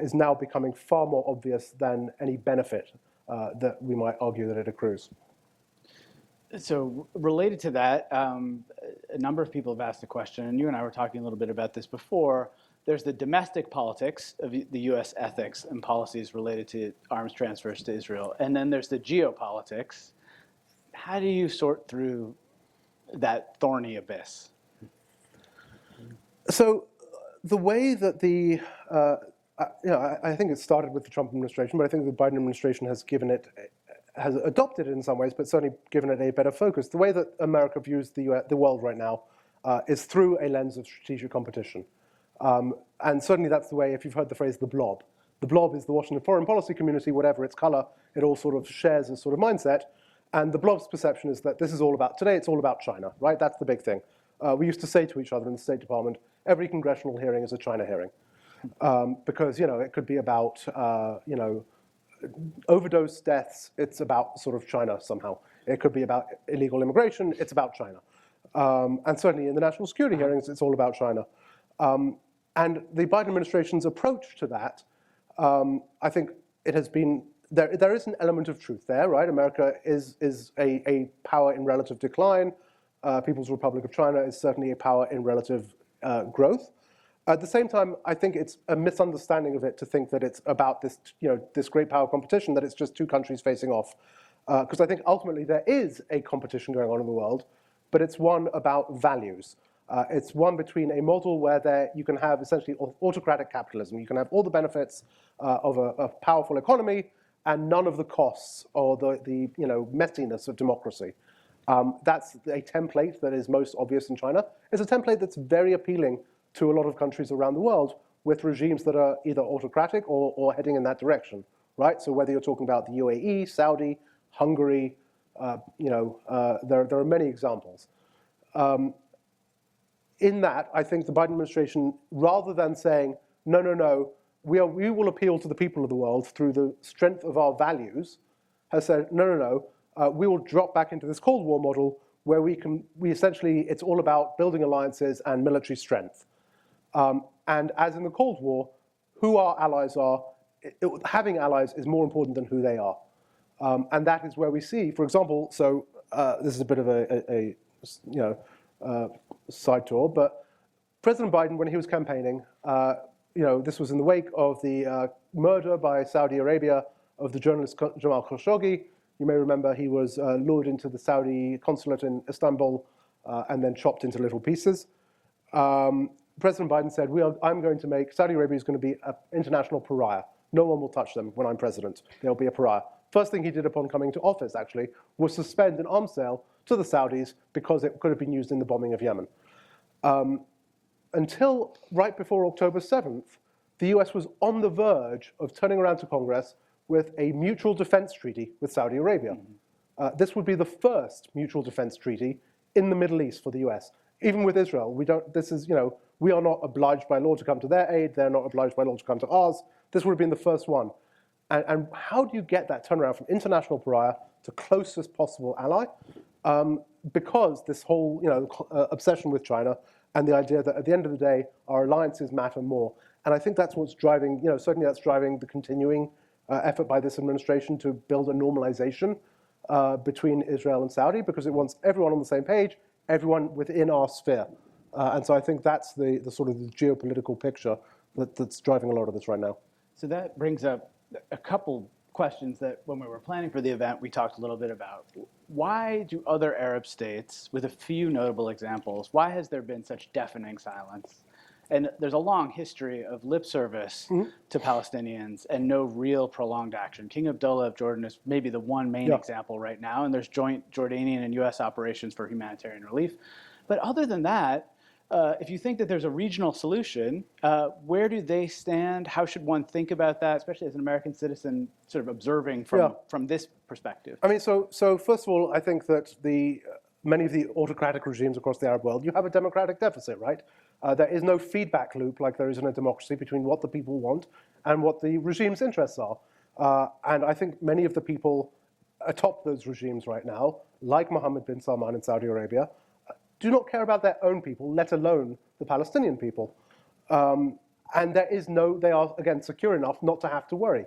is now becoming far more obvious than any benefit that we might argue that it accrues. So related to that, a number of people have asked the question, and you and I were talking a little bit about this before. There's the domestic politics of the U.S. ethics and policies related to arms transfers to Israel, and then there's the geopolitics. How do you sort through that thorny abyss? So the way that I think it started with the Trump administration, but I think the Biden administration has adopted it in some ways, but certainly given it a better focus. The way that America views the world right now is through a lens of strategic competition. And certainly that's the way, if you've heard the phrase, the blob. The blob is the Washington foreign policy community, whatever its color, it all sort of shares this sort of mindset. And the blob's perception is that this is all about, today it's all about China, right? That's the big thing. We used to say to each other in the State Department, every congressional hearing is a China hearing. Because, it could be about, overdose deaths, it's about sort of China somehow. It could be about illegal immigration, it's about China. And certainly in the national security hearings, it's all about China. And the Biden administration's approach to that, I think it has been, there is an element of truth there, right? America is a power in relative decline. People's Republic of China is certainly a power in relative growth. At the same time, I think it's a misunderstanding of it to think that it's about this, this great power competition, that it's just two countries facing off. Because I think ultimately there is a competition going on in the world, but it's one about values. It's one between a model where you can have essentially autocratic capitalism. You can have all the benefits of a powerful economy and none of the costs or the messiness of democracy. That's a template that is most obvious in China. It's a template that's very appealing to a lot of countries around the world with regimes that are either autocratic or heading in that direction, right? So whether you're talking about the UAE, Saudi, Hungary, there are many examples. In that, I think the Biden administration, rather than saying, no, we will appeal to the people of the world through the strength of our values, has said, no, we will drop back into this Cold War model where we essentially, it's all about building alliances and military strength. And as in the Cold War, who our allies are, having allies is more important than who they are. And that is where we see, for example, so this is a bit of a side tour, but President Biden, when he was campaigning, this was in the wake of the murder by Saudi Arabia of the journalist Jamal Khashoggi. You may remember he was lured into the Saudi consulate in Istanbul and then chopped into little pieces. President Biden said, Saudi Arabia is going to be an international pariah. No one will touch them when I'm president. They'll be a pariah. First thing he did upon coming to office, actually, was suspend an arms sale to the Saudis because it could have been used in the bombing of Yemen. Until right before October 7th, the US was on the verge of turning around to Congress with a mutual defense treaty with Saudi Arabia. This would be the first mutual defense treaty in the Middle East for the US. Even with Israel, we are not obliged by law to come to their aid. They're not obliged by law to come to ours. This would have been the first one. And how do you get that turnaround from international pariah to closest possible ally? Because this whole obsession with China and the idea that at the end of the day, our alliances matter more. And I think that's what's driving, certainly that's driving the continuing effort by this administration to build a normalization between Israel and Saudi, because it wants everyone on the same page, everyone within our sphere. And so I think that's the sort of the geopolitical picture that's driving a lot of this right now. So that brings up a couple questions that when we were planning for the event, we talked a little bit about. Why do other Arab states, with a few notable examples, why has there been such deafening silence? And there's a long history of lip service to Palestinians and no real prolonged action. King Abdullah of Jordan is maybe the one main example right now, and there's joint Jordanian and US operations for humanitarian relief. But other than that, if you think that there's a regional solution, where do they stand? How should one think about that, especially as an American citizen sort of observing from this perspective? I mean, so first of all, I think that many of the autocratic regimes across the Arab world, you have a democratic deficit, right? There is no feedback loop like there is in a democracy between what the people want and what the regime's interests are. And I think many of the people atop those regimes right now, like Mohammed bin Salman in Saudi Arabia, do not care about their own people, let alone the Palestinian people. And they are, again, secure enough not to have to worry.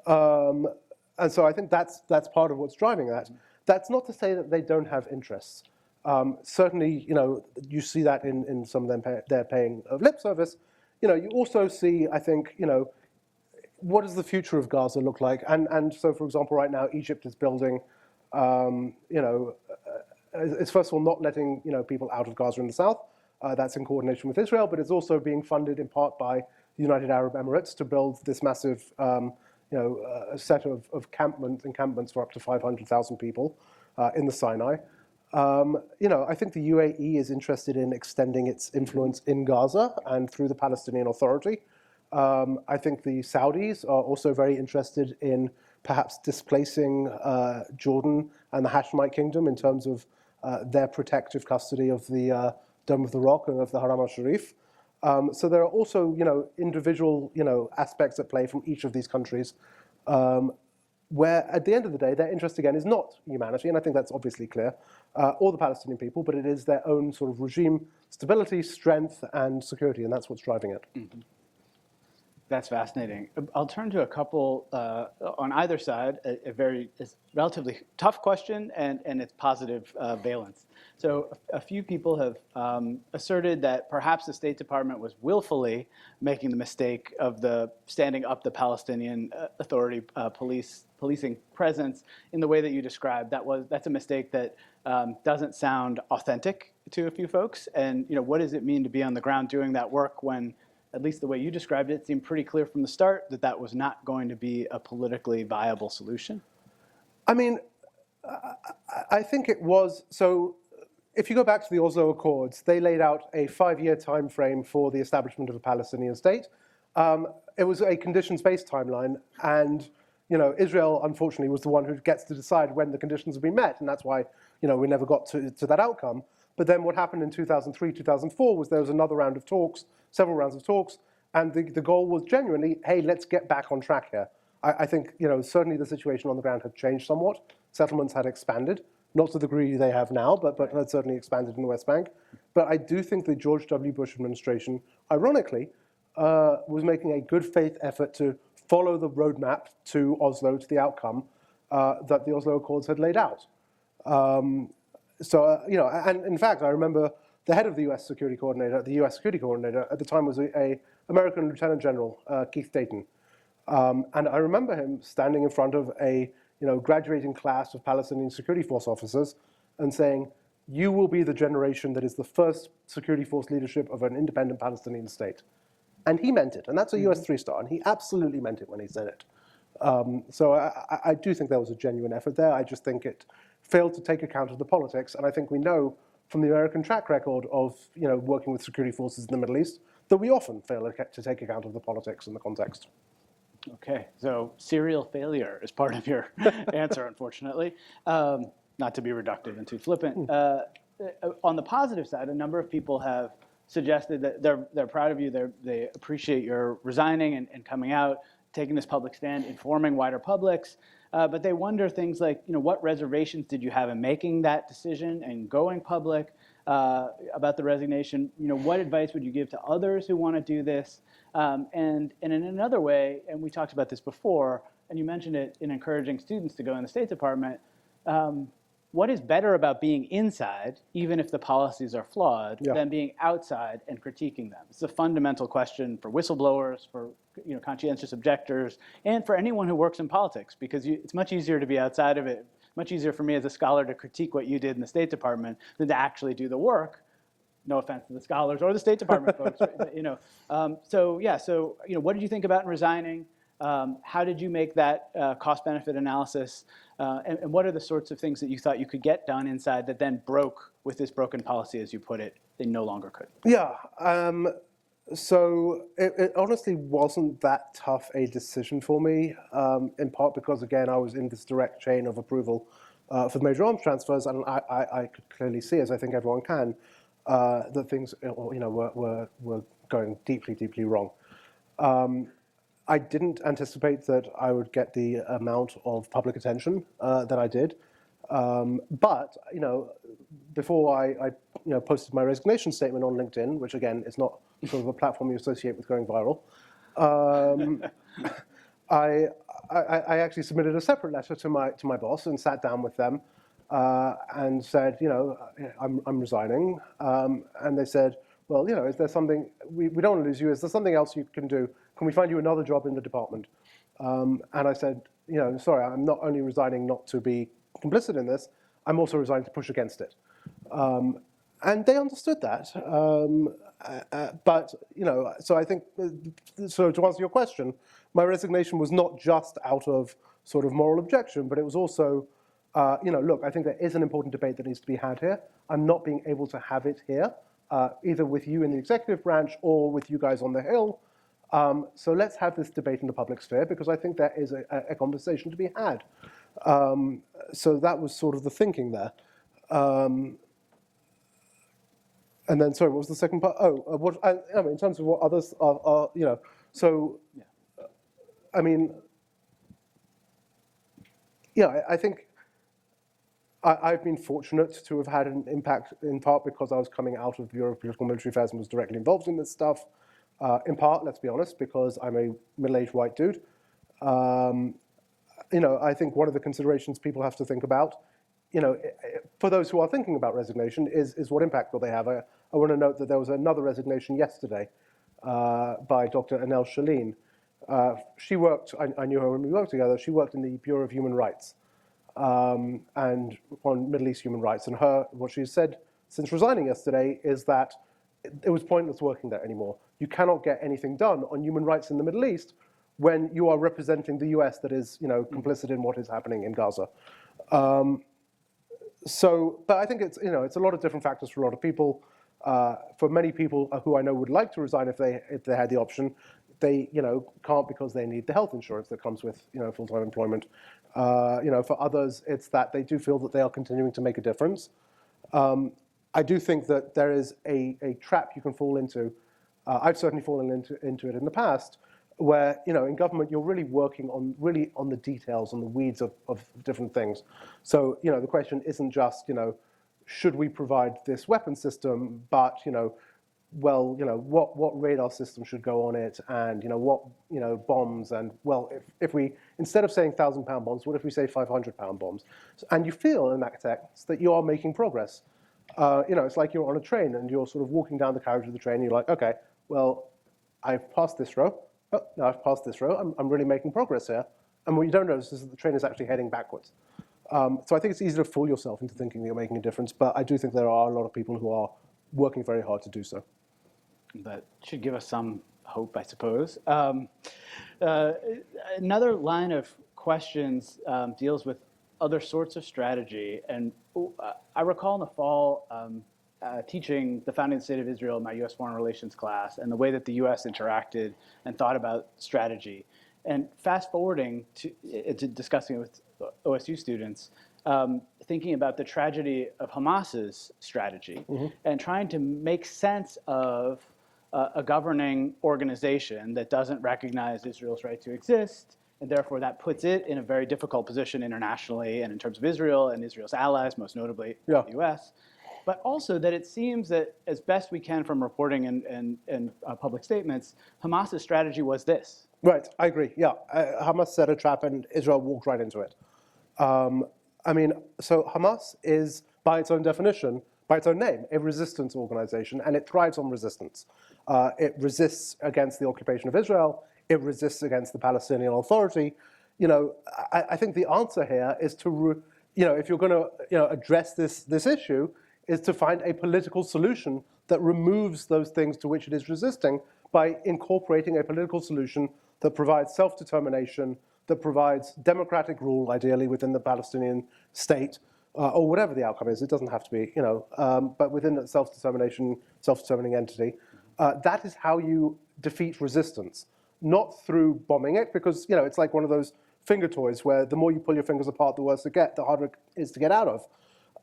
And so I think that's part of what's driving that. That's not to say that they don't have interests. Certainly, you see that in some of them, they're paying lip service. You also see, I think, what does the future of Gaza look like? And so, for example, right now, Egypt is building, it's first of all not letting people out of Gaza in the south, that's in coordination with Israel, but it's also being funded in part by the United Arab Emirates to build this massive a set of encampments for up to 500,000 people in the Sinai. I think the UAE is interested in extending its influence in Gaza and through the Palestinian Authority. I think the Saudis are also very interested in perhaps displacing Jordan and the Hashemite Kingdom in terms of their protective custody of the Dome of the Rock and of the Haram al-Sharif. So there are also, individual, aspects at play from each of these countries, where at the end of the day, their interest again is not humanity, and I think that's obviously clear, or the Palestinian people, but it is their own sort of regime stability, strength, and security, and that's what's driving it. Mm-hmm. That's fascinating. I'll turn to a couple on either side, a relatively tough question and its positive valence. So a few people have asserted that perhaps the State Department was willfully making the mistake of standing up the Palestinian Authority policing presence in the way that you described. That's a mistake that doesn't sound authentic to a few folks. And what does it mean to be on the ground doing that work when, at least the way you described it, seemed pretty clear from the start that was not going to be a politically viable solution? I mean, I think it was. So if you go back to the Oslo Accords, they laid out a 5-year time frame for the establishment of a Palestinian state. It was a conditions-based timeline, and Israel, unfortunately, was the one who gets to decide when the conditions have been met, and that's why we never got to that outcome. But then what happened in 2003, 2004 was there was another round of talks, several rounds of talks, and the goal was genuinely, hey, let's get back on track here. I think certainly the situation on the ground had changed somewhat. Settlements had expanded, not to the degree they have now, but had certainly expanded in the West Bank. But I do think the George W. Bush administration, ironically, was making a good faith effort to follow the roadmap to Oslo, to the outcome that the Oslo Accords had laid out. And in fact, I remember the head of the U.S. Security Coordinator at the time was a American Lieutenant General, Keith Dayton. And I remember him standing in front of a graduating class of Palestinian security force officers and saying, you will be the generation that is the first security force leadership of an independent Palestinian state. And he meant it, and that's a US 3-star, and he absolutely meant it when he said it. So I do think there was a genuine effort there. I just think it failed to take account of the politics, and I think we know from the American track record of working with security forces in the Middle East that we often fail to take account of the politics and the context. Okay, so serial failure is part of your answer, unfortunately. Not to be reductive and too flippant. On the positive side, a number of people have suggested that they're proud of you, they appreciate your resigning and coming out, taking this public stand, informing wider publics, but they wonder things like, what reservations did you have in making that decision and going public about the resignation? What advice would you give to others who want to do this? And in another way, and we talked about this before, and you mentioned it in encouraging students to go in the State Department, what is better about being inside, even if the policies are flawed, than being outside and critiquing them? It's a fundamental question for whistleblowers, for conscientious objectors, and for anyone who works in politics, because it's much easier to be outside of it, much easier for me as a scholar to critique what you did in the State Department than to actually do the work. No offense to the scholars or the State Department folks, So what did you think about in resigning? How did you make that cost-benefit analysis? And what are the sorts of things that you thought you could get done inside that then broke with this broken policy, as you put it, they no longer could? Yeah. So it honestly wasn't that tough a decision for me, in part because, again, I was in this direct chain of approval for the major arms transfers, and I could clearly see, as I think everyone can, that things were going deeply, deeply wrong. I didn't anticipate that I would get the amount of public attention that I did, but before I posted my resignation statement on LinkedIn, which again is not sort of a platform you associate with going viral, I actually submitted a separate letter to my boss and sat down with them and said, I'm resigning, and they said, well, is there something, we don't want to lose you, is there something else you can do? Can we find you another job in the department? And I said, sorry, I'm not only resigning not to be complicit in this, I'm also resigning to push against it. And they understood that. But, so I think, so to answer your question, my resignation was not just out of sort of moral objection, but it was also, look, I think there is an important debate that needs to be had here. I'm not being able to have it here, either with you in the executive branch or with you guys on the Hill. So let's have this debate in the public sphere, because I think there is a conversation to be had. So that was sort of the thinking there. And then, sorry, what was the second part? I mean, in terms of what others are so, I mean, yeah, I think I've been fortunate to have had an impact, in part because I was coming out of the Bureau of Political Military Affairs and was directly involved in this stuff. In part, let's be honest, because I'm a middle-aged white dude. I think one of the considerations people have to think about, for those who are thinking about resignation, is what impact will they have. I want to note that there was another resignation yesterday by Dr. Anel Shalin. She worked, I knew her when we worked together, she worked in the Bureau of Human Rights and on Middle East human rights. And what she said since resigning yesterday is that it was pointless working there anymore. You cannot get anything done on human rights in the Middle East when you are representing the US that is, complicit in what is happening in Gaza. But I think it's a lot of different factors for a lot of people. For many people who I know would like to resign if they had the option, they can't because they need the health insurance that comes with full-time employment. For others, it's that they do feel that they are continuing to make a difference. I do think that there is a trap you can fall into. I've certainly fallen into it in the past, where in government you're really working on the details, on the weeds of different things. So the question isn't just should we provide this weapon system, but what radar system should go on it, and what bombs, and if we, instead of saying 1,000-pound bombs, what if we say 500-pound bombs? And you feel in that text that you are making progress. It's like you're on a train and you're sort of walking down the carriage of the train. And you're like, okay, well, I've passed this row. Oh, no, I've passed this row. I'm really making progress here. And what you don't notice is that the train is actually heading backwards. So I think it's easy to fool yourself into thinking that you're making a difference. But I do think there are a lot of people who are working very hard to do so. That should give us some hope, I suppose. Another line of questions deals with other sorts of strategy. And I recall in the fall teaching the founding of the State of Israel in my U.S. Foreign Relations class, and the way that the U.S. interacted and thought about strategy. And fast forwarding to discussing it with OSU students, thinking about the tragedy of Hamas's strategy, and trying to make sense of a governing organization that doesn't recognize Israel's right to exist, and therefore that puts it in a very difficult position internationally and in terms of Israel and Israel's allies, most notably the U.S., but also that it seems that, as best we can from reporting and public statements, Hamas's strategy was this. Right, I agree, yeah. Hamas set a trap and Israel walked right into it. So Hamas is, by its own definition, by its own name, a resistance organization, and it thrives on resistance. It resists against the occupation of Israel. It resists against the Palestinian Authority. I think the answer here is to, if you're going to address this issue, is to find a political solution that removes those things to which it is resisting by incorporating a political solution that provides self-determination, that provides democratic rule, ideally within the Palestinian state, or whatever the outcome is. It doesn't have to be, but within that self-determining entity. That is how you defeat resistance, not through bombing it, because it's like one of those finger toys where the more you pull your fingers apart, the worse it gets, the harder it is to get out of.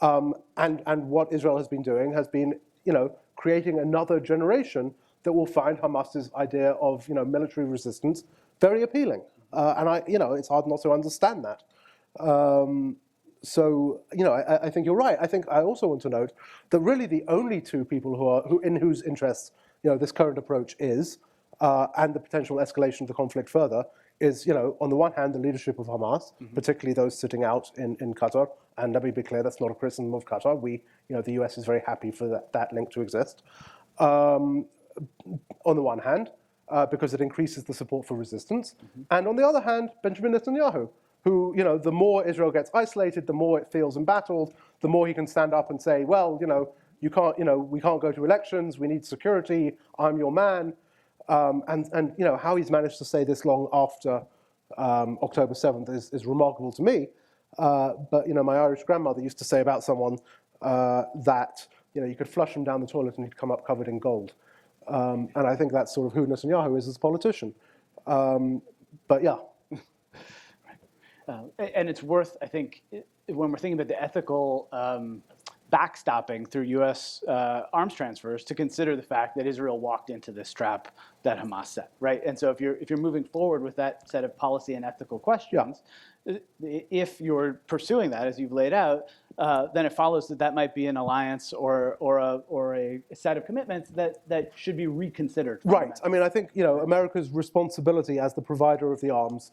And what Israel has been doing has been, creating another generation that will find Hamas's idea of, military resistance very appealing. And it's hard not to understand that. So, I think you're right. I think I also want to note that really the only two people in whose interests, this current approach is, and the potential escalation of the conflict further, is, on the one hand, the leadership of Hamas, particularly those sitting out in Qatar. And let me be clear, that's not a criticism of Qatar. The US is very happy for that link to exist. On the one hand, because it increases the support for resistance. And on the other hand, Benjamin Netanyahu, who, the more Israel gets isolated, the more it feels embattled, the more he can stand up and say, well, You can't, we can't go to elections. We need security. I'm your man. And how he's managed to stay this long after October 7th is remarkable to me. But my Irish grandmother used to say about someone that you could flush him down the toilet and he'd come up covered in gold. And I think that's sort of who Netanyahu is as a politician. But yeah. And it's worth, I think, when we're thinking about the ethical backstopping through U.S. Arms transfers, to consider the fact that Israel walked into this trap that Hamas set, right? And so if you're moving forward with that set of policy and ethical questions, if you're pursuing that as you've laid out, then it follows that might be an alliance or a set of commitments that should be reconsidered. Right. I mean, I think America's responsibility as the provider of the arms,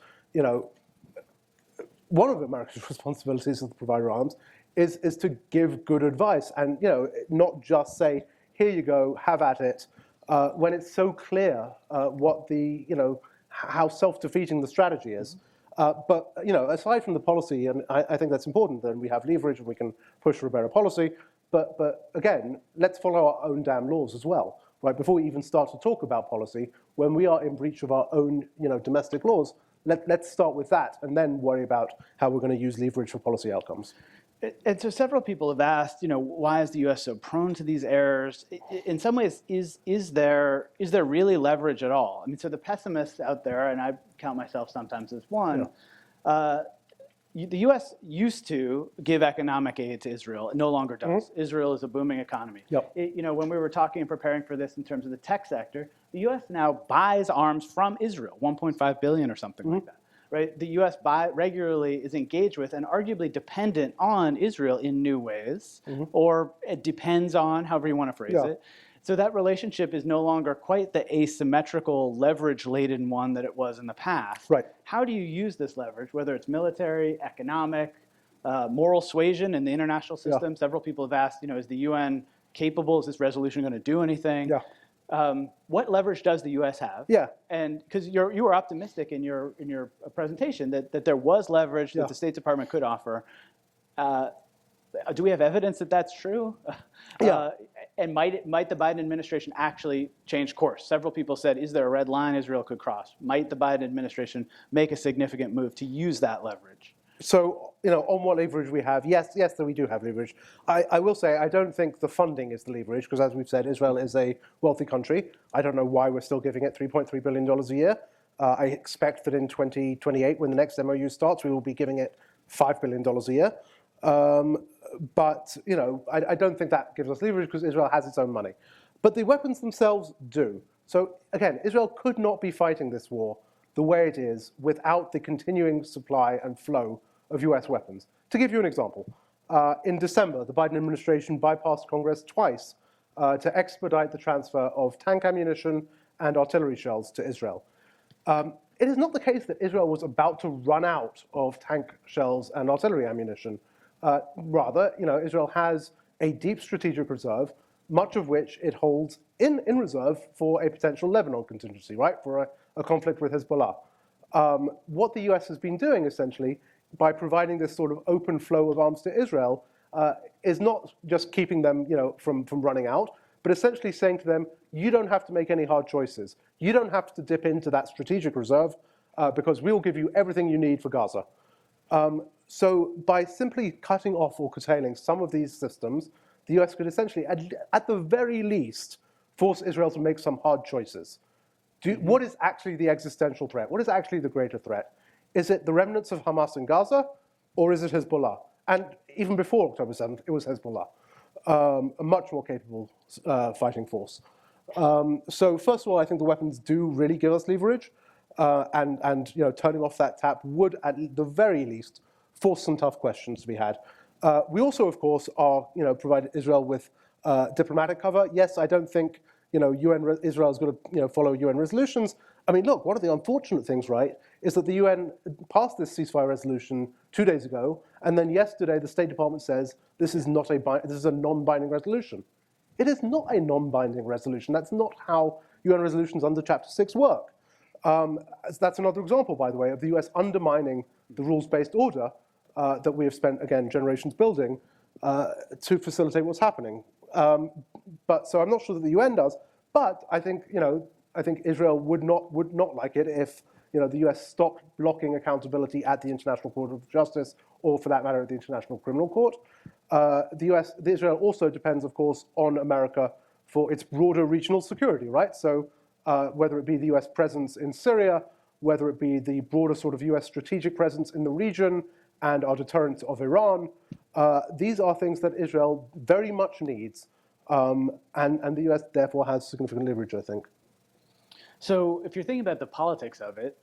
one of America's responsibilities as the provider of arms is to give good advice and not just say, here you go, have at it, when it's so clear what the how self-defeating the strategy is. But aside from the policy, and I think that's important, then we have leverage and we can push for a better policy. But again, let's follow our own damn laws as well, right? Before we even start to talk about policy, when we are in breach of our own domestic laws, let's start with that and then worry about how we're going to use leverage for policy outcomes. And so several people have asked, why is the U.S. so prone to these errors? In some ways, is there really leverage at all? I mean, so the pessimists out there, and I count myself sometimes as one, the U.S. used to give economic aid to Israel. It no longer does. Israel is a booming economy. Yep. When we were talking and preparing for this in terms of the tech sector, the U.S. now buys arms from Israel, 1.5 billion or something like that. Right? The U.S. regularly is engaged with and arguably dependent on Israel in new ways, or it depends on, however you want to phrase it. So that relationship is no longer quite the asymmetrical, leverage-laden one that it was in the past. Right. How do you use this leverage, whether it's military, economic, moral suasion in the international system? Several people have asked, is the UN capable? Is this resolution going to do anything? What leverage does the U.S. have? And because you were optimistic in your presentation that there was leverage that the State Department could offer. Do we have evidence that that's true? And might the Biden administration actually change course? Several people said, is there a red line Israel could cross? Might the Biden administration make a significant move to use that leverage? So, on what leverage we have, yes, that we do have leverage. I will say I don't think the funding is the leverage, because as we've said, Israel is a wealthy country. I don't know why we're still giving it $3.3 billion a year. I expect that in 2028, when the next MOU starts, we will be giving it $5 billion a year. But, I don't think that gives us leverage because Israel has its own money. But the weapons themselves do. So, again, Israel could not be fighting this war the way it is without the continuing supply and flow of US weapons. To give you an example, in December, the Biden administration bypassed Congress twice to expedite the transfer of tank ammunition and artillery shells to Israel. It is not the case that Israel was about to run out of tank shells and artillery ammunition. Rather, Israel has a deep strategic reserve, much of which it holds in reserve for a potential Lebanon contingency, right, for a conflict with Hezbollah. What the US has been doing, essentially, by providing this sort of open flow of arms to Israel, is not just keeping them, from running out, but essentially saying to them, you don't have to make any hard choices. You don't have to dip into that strategic reserve because we'll give you everything you need for Gaza. So by simply cutting off or curtailing some of these systems, the US could essentially, at the very least, force Israel to make some hard choices. What is actually the existential threat? What is actually the greater threat? Is it the remnants of Hamas in Gaza, or is it Hezbollah? And even before October 7th, it was Hezbollah, a much more capable fighting force. So first of all, I think the weapons do really give us leverage, and turning off that tap would, at the very least, force some tough questions to be had. We also, of course, are provide Israel with diplomatic cover. Yes, I don't think Israel is going to follow UN resolutions. I mean, look, one of the unfortunate things, right, is that the UN passed this ceasefire resolution 2 days ago, and then yesterday the State Department says this is a non-binding resolution. It is not a non-binding resolution. That's not how UN resolutions under Chapter 6 work. That's another example, by the way, of the US undermining the rules-based order that we have spent, again, generations building to facilitate what's happening. But so I'm not sure that the UN does. But I think I think Israel would not like it if the US stopped blocking accountability at the International Court of Justice, or for that matter, at the International Criminal Court. Israel also depends, of course, on America for its broader regional security, right? So whether it be the US presence in Syria, whether it be the broader sort of US strategic presence in the region and our deterrence of Iran, these are things that Israel very much needs. And the US therefore has significant leverage, I think. So if you're thinking about the politics of it,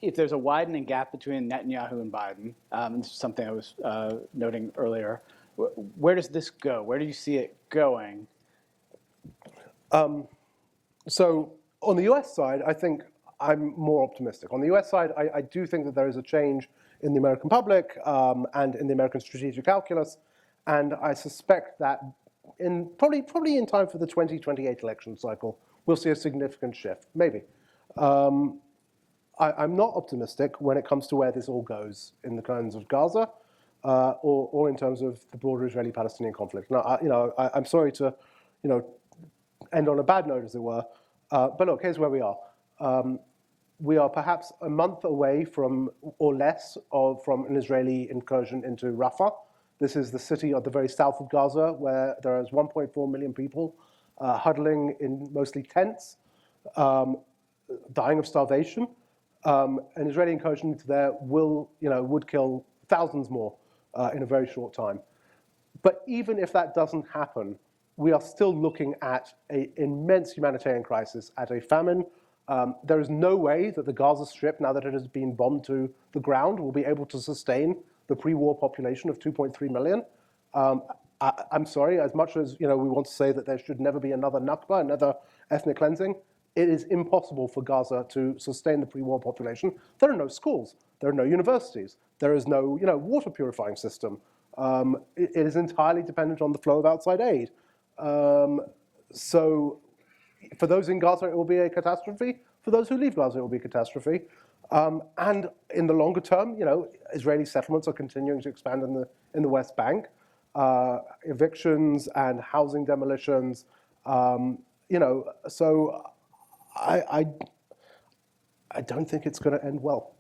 if there's a widening gap between Netanyahu and Biden, this is something I was noting earlier, where does this go? Where do you see it going? So on the US side, I think I'm more optimistic. On the US side, I do think that there is a change in the American public and in the American strategic calculus. And I suspect that probably in time for the 2028 election cycle, we'll see a significant shift, maybe. I'm not optimistic when it comes to where this all goes in the terms of Gaza or in terms of the broader Israeli-Palestinian conflict. Now, I'm sorry to, end on a bad note, as it were. But look, here's where we are. We are perhaps a month away from, or less, from an Israeli incursion into Rafah. This is the city at the very south of Gaza, where there is 1.4 million people huddling in mostly tents, dying of starvation. An Israeli incursion into there would kill thousands more in a very short time. But even if that doesn't happen, we are still looking at an immense humanitarian crisis, at a famine. There is no way that the Gaza Strip, now that it has been bombed to the ground, will be able to sustain the pre-war population of 2.3 million. I'm sorry, as much as we want to say that there should never be another Nakba, another ethnic cleansing, it is impossible for Gaza to sustain the pre-war population. There are no schools, there are no universities, there is no water purifying system. It is entirely dependent on the flow of outside aid. So for those in Gaza, it will be a catastrophe. For those who leave Gaza, it will be a catastrophe. And in the longer term, Israeli settlements are continuing to expand in the West Bank. Evictions and housing demolitions. So I don't think it's going to end well.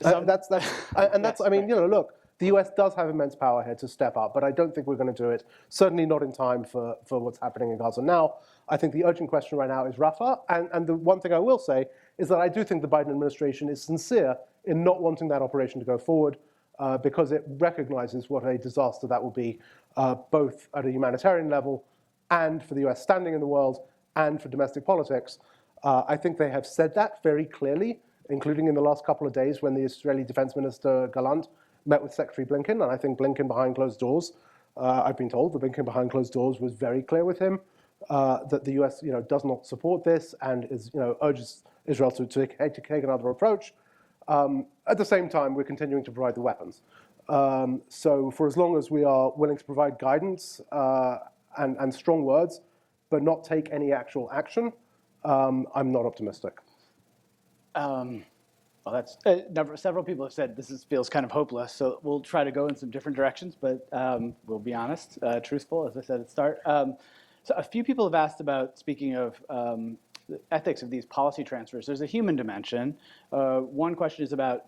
Look, the US does have immense power here to step up, but I don't think we're going to do it. Certainly not in time for what's happening in Gaza now. I think the urgent question right now is Rafah. And the one thing I will say is that I do think the Biden administration is sincere in not wanting that operation to go forward because it recognizes what a disaster that will be, both at a humanitarian level and for the US standing in the world and for domestic politics. I think they have said that very clearly, including in the last couple of days when the Israeli Defense Minister Gallant met with Secretary Blinken, and I think Blinken behind closed doors, I've been told that Blinken behind closed doors was very clear with him that the US does not support this and urges Israel to take another approach. At the same time, we're continuing to provide the weapons. So for as long as we are willing to provide guidance and strong words, but not take any actual action, I'm not optimistic. Well, that's several people have said this feels kind of hopeless. So we'll try to go in some different directions, but we'll be honest, truthful, as I said at the start. So a few people have asked about, speaking of the ethics of these policy transfers, there's a human dimension. One question is about,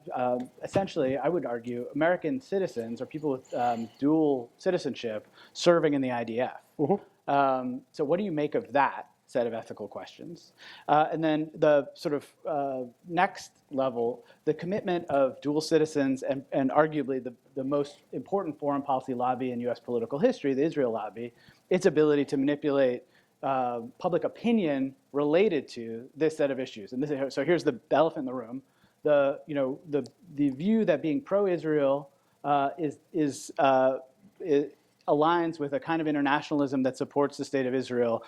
essentially, I would argue, American citizens or people with dual citizenship serving in the IDF. Mm-hmm. So what do you make of that set of ethical questions? And then the sort of next level, the commitment of dual citizens and arguably the most important foreign policy lobby in US political history, the Israel lobby, its ability to manipulate public opinion related to this set of issues. And so here's the elephant in the room. The view that being pro-Israel aligns with a kind of internationalism that supports the state of Israel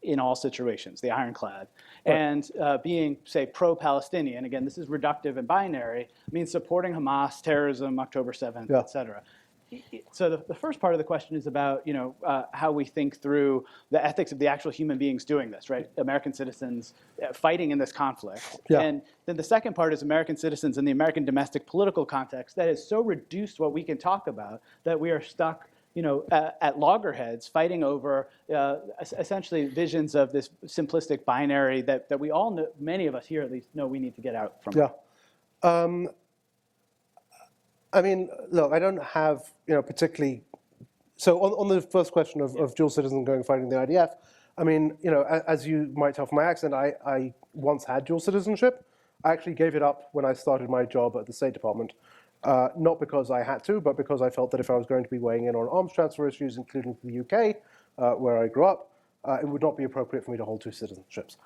in all situations, the ironclad. Right. And being, say, pro-Palestinian, again, this is reductive and binary, means supporting Hamas, terrorism, October 7th, et cetera. So the first part of the question is about how we think through the ethics of the actual human beings doing this, right? American citizens fighting in this conflict. Yeah. And then the second part is American citizens in the American domestic political context that has so reduced what we can talk about that we are stuck at loggerheads, fighting over essentially visions of this simplistic binary that we all know, many of us here at least, know we need to get out from. Yeah. I mean, look, I don't have, particularly. So on the first question of dual citizen going fighting the IDF, I mean, as you might tell from my accent, I once had dual citizenship. I actually gave it up when I started my job at the State Department, not because I had to, but because I felt that if I was going to be weighing in on arms transfer issues, including to the UK, where I grew up, it would not be appropriate for me to hold two citizenships.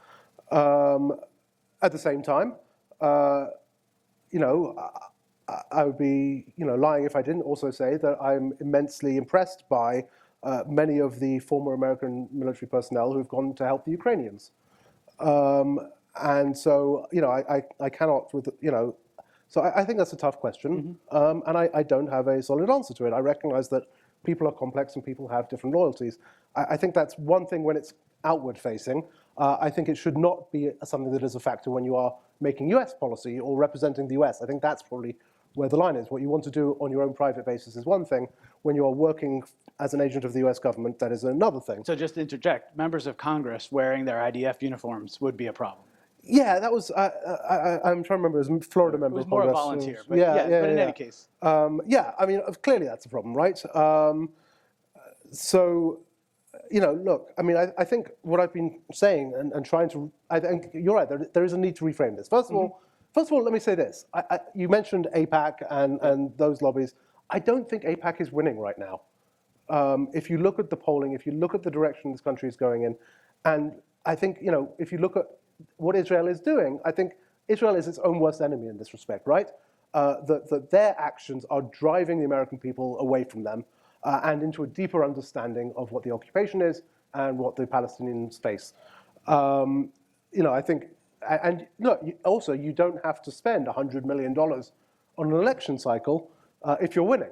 At the same time, I would be, lying if I didn't also say that I'm immensely impressed by many of the former American military personnel who've gone to help the Ukrainians. And so, I cannot, so I think that's a tough question, and I don't have a solid answer to it. I recognize that people are complex and people have different loyalties. I think that's one thing when it's outward facing. I think it should not be something that is a factor when you are making US policy or representing the US. I think that's probably where the line is. What you want to do on your own private basis is one thing. When you are working as an agent of the US government, that is another thing. So just to interject, members of Congress wearing their IDF uniforms would be a problem. Yeah, that was, I'm trying to remember, it was Florida member of Congress. It was more a volunteer, but in any case. Yeah, I mean, clearly that's a problem, right? Look, I mean, I think what I've been saying and trying to, I think you're right, there is a need to reframe this. First of all, let me say this. You mentioned AIPAC and those lobbies. I don't think AIPAC is winning right now. If you look at the polling, if you look at the direction this country is going in, and I think, if you look at what Israel is doing, I think Israel is its own worst enemy in this respect, right? That their actions are driving the American people away from them and into a deeper understanding of what the occupation is and what the Palestinians face. I think, and look, also you don't have to spend $100 million on an election cycle if you're winning.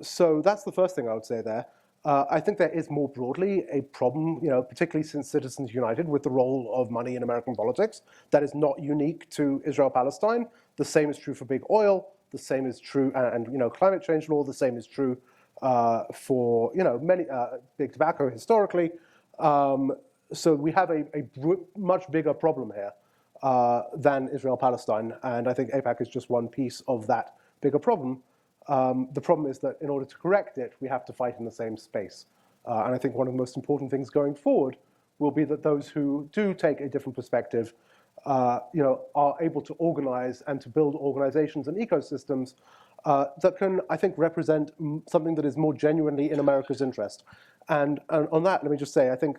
So that's the first thing I would say there. I think there is more broadly a problem, particularly since Citizens United, with the role of money in American politics. That is not unique to Israel-Palestine. The same is true for big oil. The same is true, and climate change law. The same is true for many big tobacco historically. So we have a much bigger problem here than Israel-Palestine, and I think AIPAC is just one piece of that bigger problem. The problem is that in order to correct it, we have to fight in the same space. And I think one of the most important things going forward will be that those who do take a different perspective are able to organize and to build organizations and ecosystems that can, I think, represent something that is more genuinely in America's interest. And on that, let me just say, I think,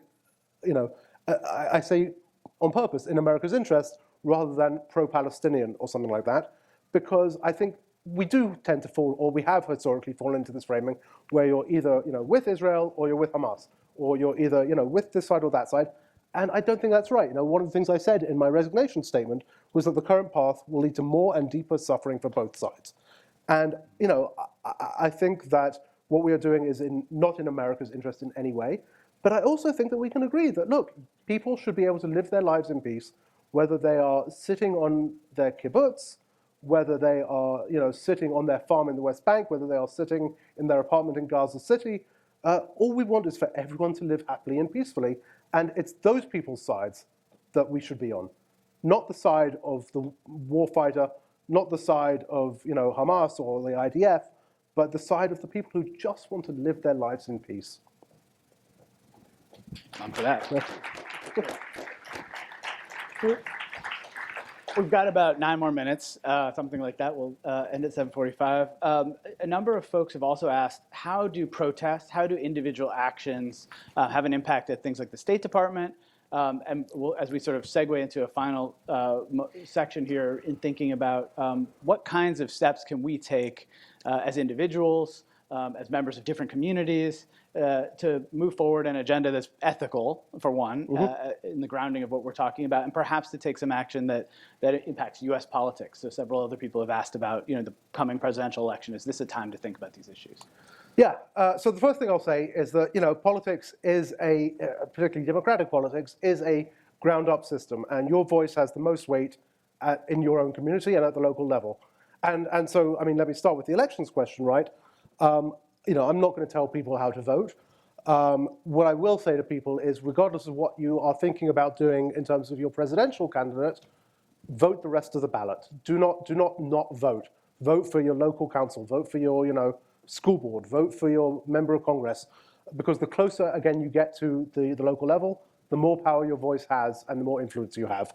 I say on purpose in America's interest rather than pro-Palestinian or something like that, because I think we do tend to fall, or we have historically fallen into this framing where you're either with Israel or you're with Hamas, or you're either with this side or that side. And I don't think that's right. One of the things I said in my resignation statement was that the current path will lead to more and deeper suffering for both sides. And I think that what we are doing is not in America's interest in any way. But I also think that we can agree that, look, people should be able to live their lives in peace, whether they are sitting on their kibbutz, whether they are sitting on their farm in the West Bank, whether they are sitting in their apartment in Gaza City. All we want is for everyone to live happily and peacefully. And it's those people's sides that we should be on, not the side of the warfighter, not the side of Hamas or the IDF, but the side of the people who just want to live their lives in peace. I'm for that. We've got about 9 more minutes, something like that. We'll end at 7:45. A number of folks have also asked, how do protests, how do individual actions have an impact at things like the State Department? And as we sort of segue into a final section here in thinking about what kinds of steps can we take as individuals, as members of different communities, to move forward an agenda that's ethical, for one, in the grounding of what we're talking about, and perhaps to take some action that impacts U.S. politics. So several other people have asked about the coming presidential election. Is this a time to think about these issues? Yeah. So the first thing I'll say is that politics is particularly democratic politics, is a ground-up system, and your voice has the most weight in your own community and at the local level. And so, I mean, let me start with the elections question, right? I'm not going to tell people how to vote. What I will say to people is, regardless of what you are thinking about doing in terms of your presidential candidate, vote the rest of the ballot. Do not vote. Vote for your local council. Vote for your school board. Vote for your member of Congress, because the closer again you get to the local level, the more power your voice has and the more influence you have.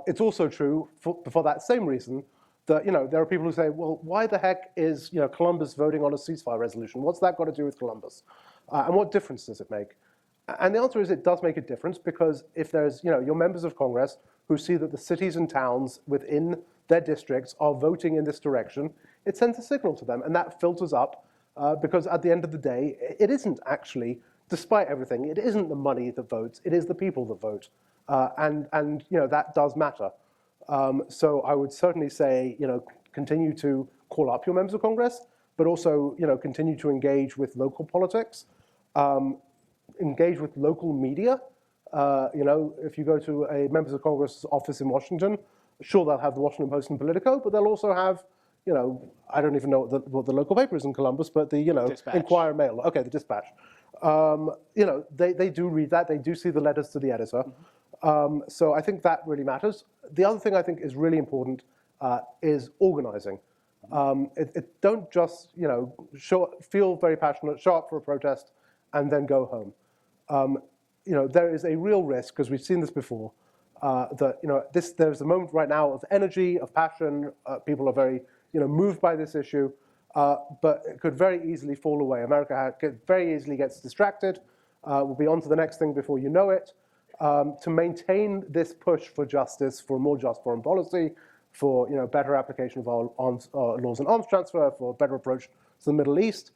It's also true for that same reason that there are people who say, well, why the heck is Columbus voting on a ceasefire resolution? What's that got to do with Columbus? And what difference does it make? And the answer is it does make a difference, because if there's your members of Congress who see that the cities and towns within their districts are voting in this direction, it sends a signal to them, and that filters up, because at the end of the day, it isn't actually, despite everything, it isn't the money that votes, it is the people that vote, and that does matter. So I would certainly say continue to call up your members of Congress, but also continue to engage with local politics, engage with local media. If you go to a members of Congress office in Washington, sure, they'll have the Washington Post and Politico, but they'll also have, I don't even know what the local paper is in Columbus, but the, Dispatch. Inquirer Mail. Okay, the Dispatch. They do read that. They do see the letters to the editor. So I think that really matters. The other thing I think is really important is organizing. Don't just, feel very passionate, show up for a protest, and then go home. There is a real risk, because we've seen this before, that there's a moment right now of energy, of passion. People are very moved by this issue, but it could very easily fall away. America very easily gets distracted. We'll be on to the next thing before you know it. To maintain this push for justice, for a more just foreign policy, for better application of our laws and arms transfer, for a better approach to the Middle East,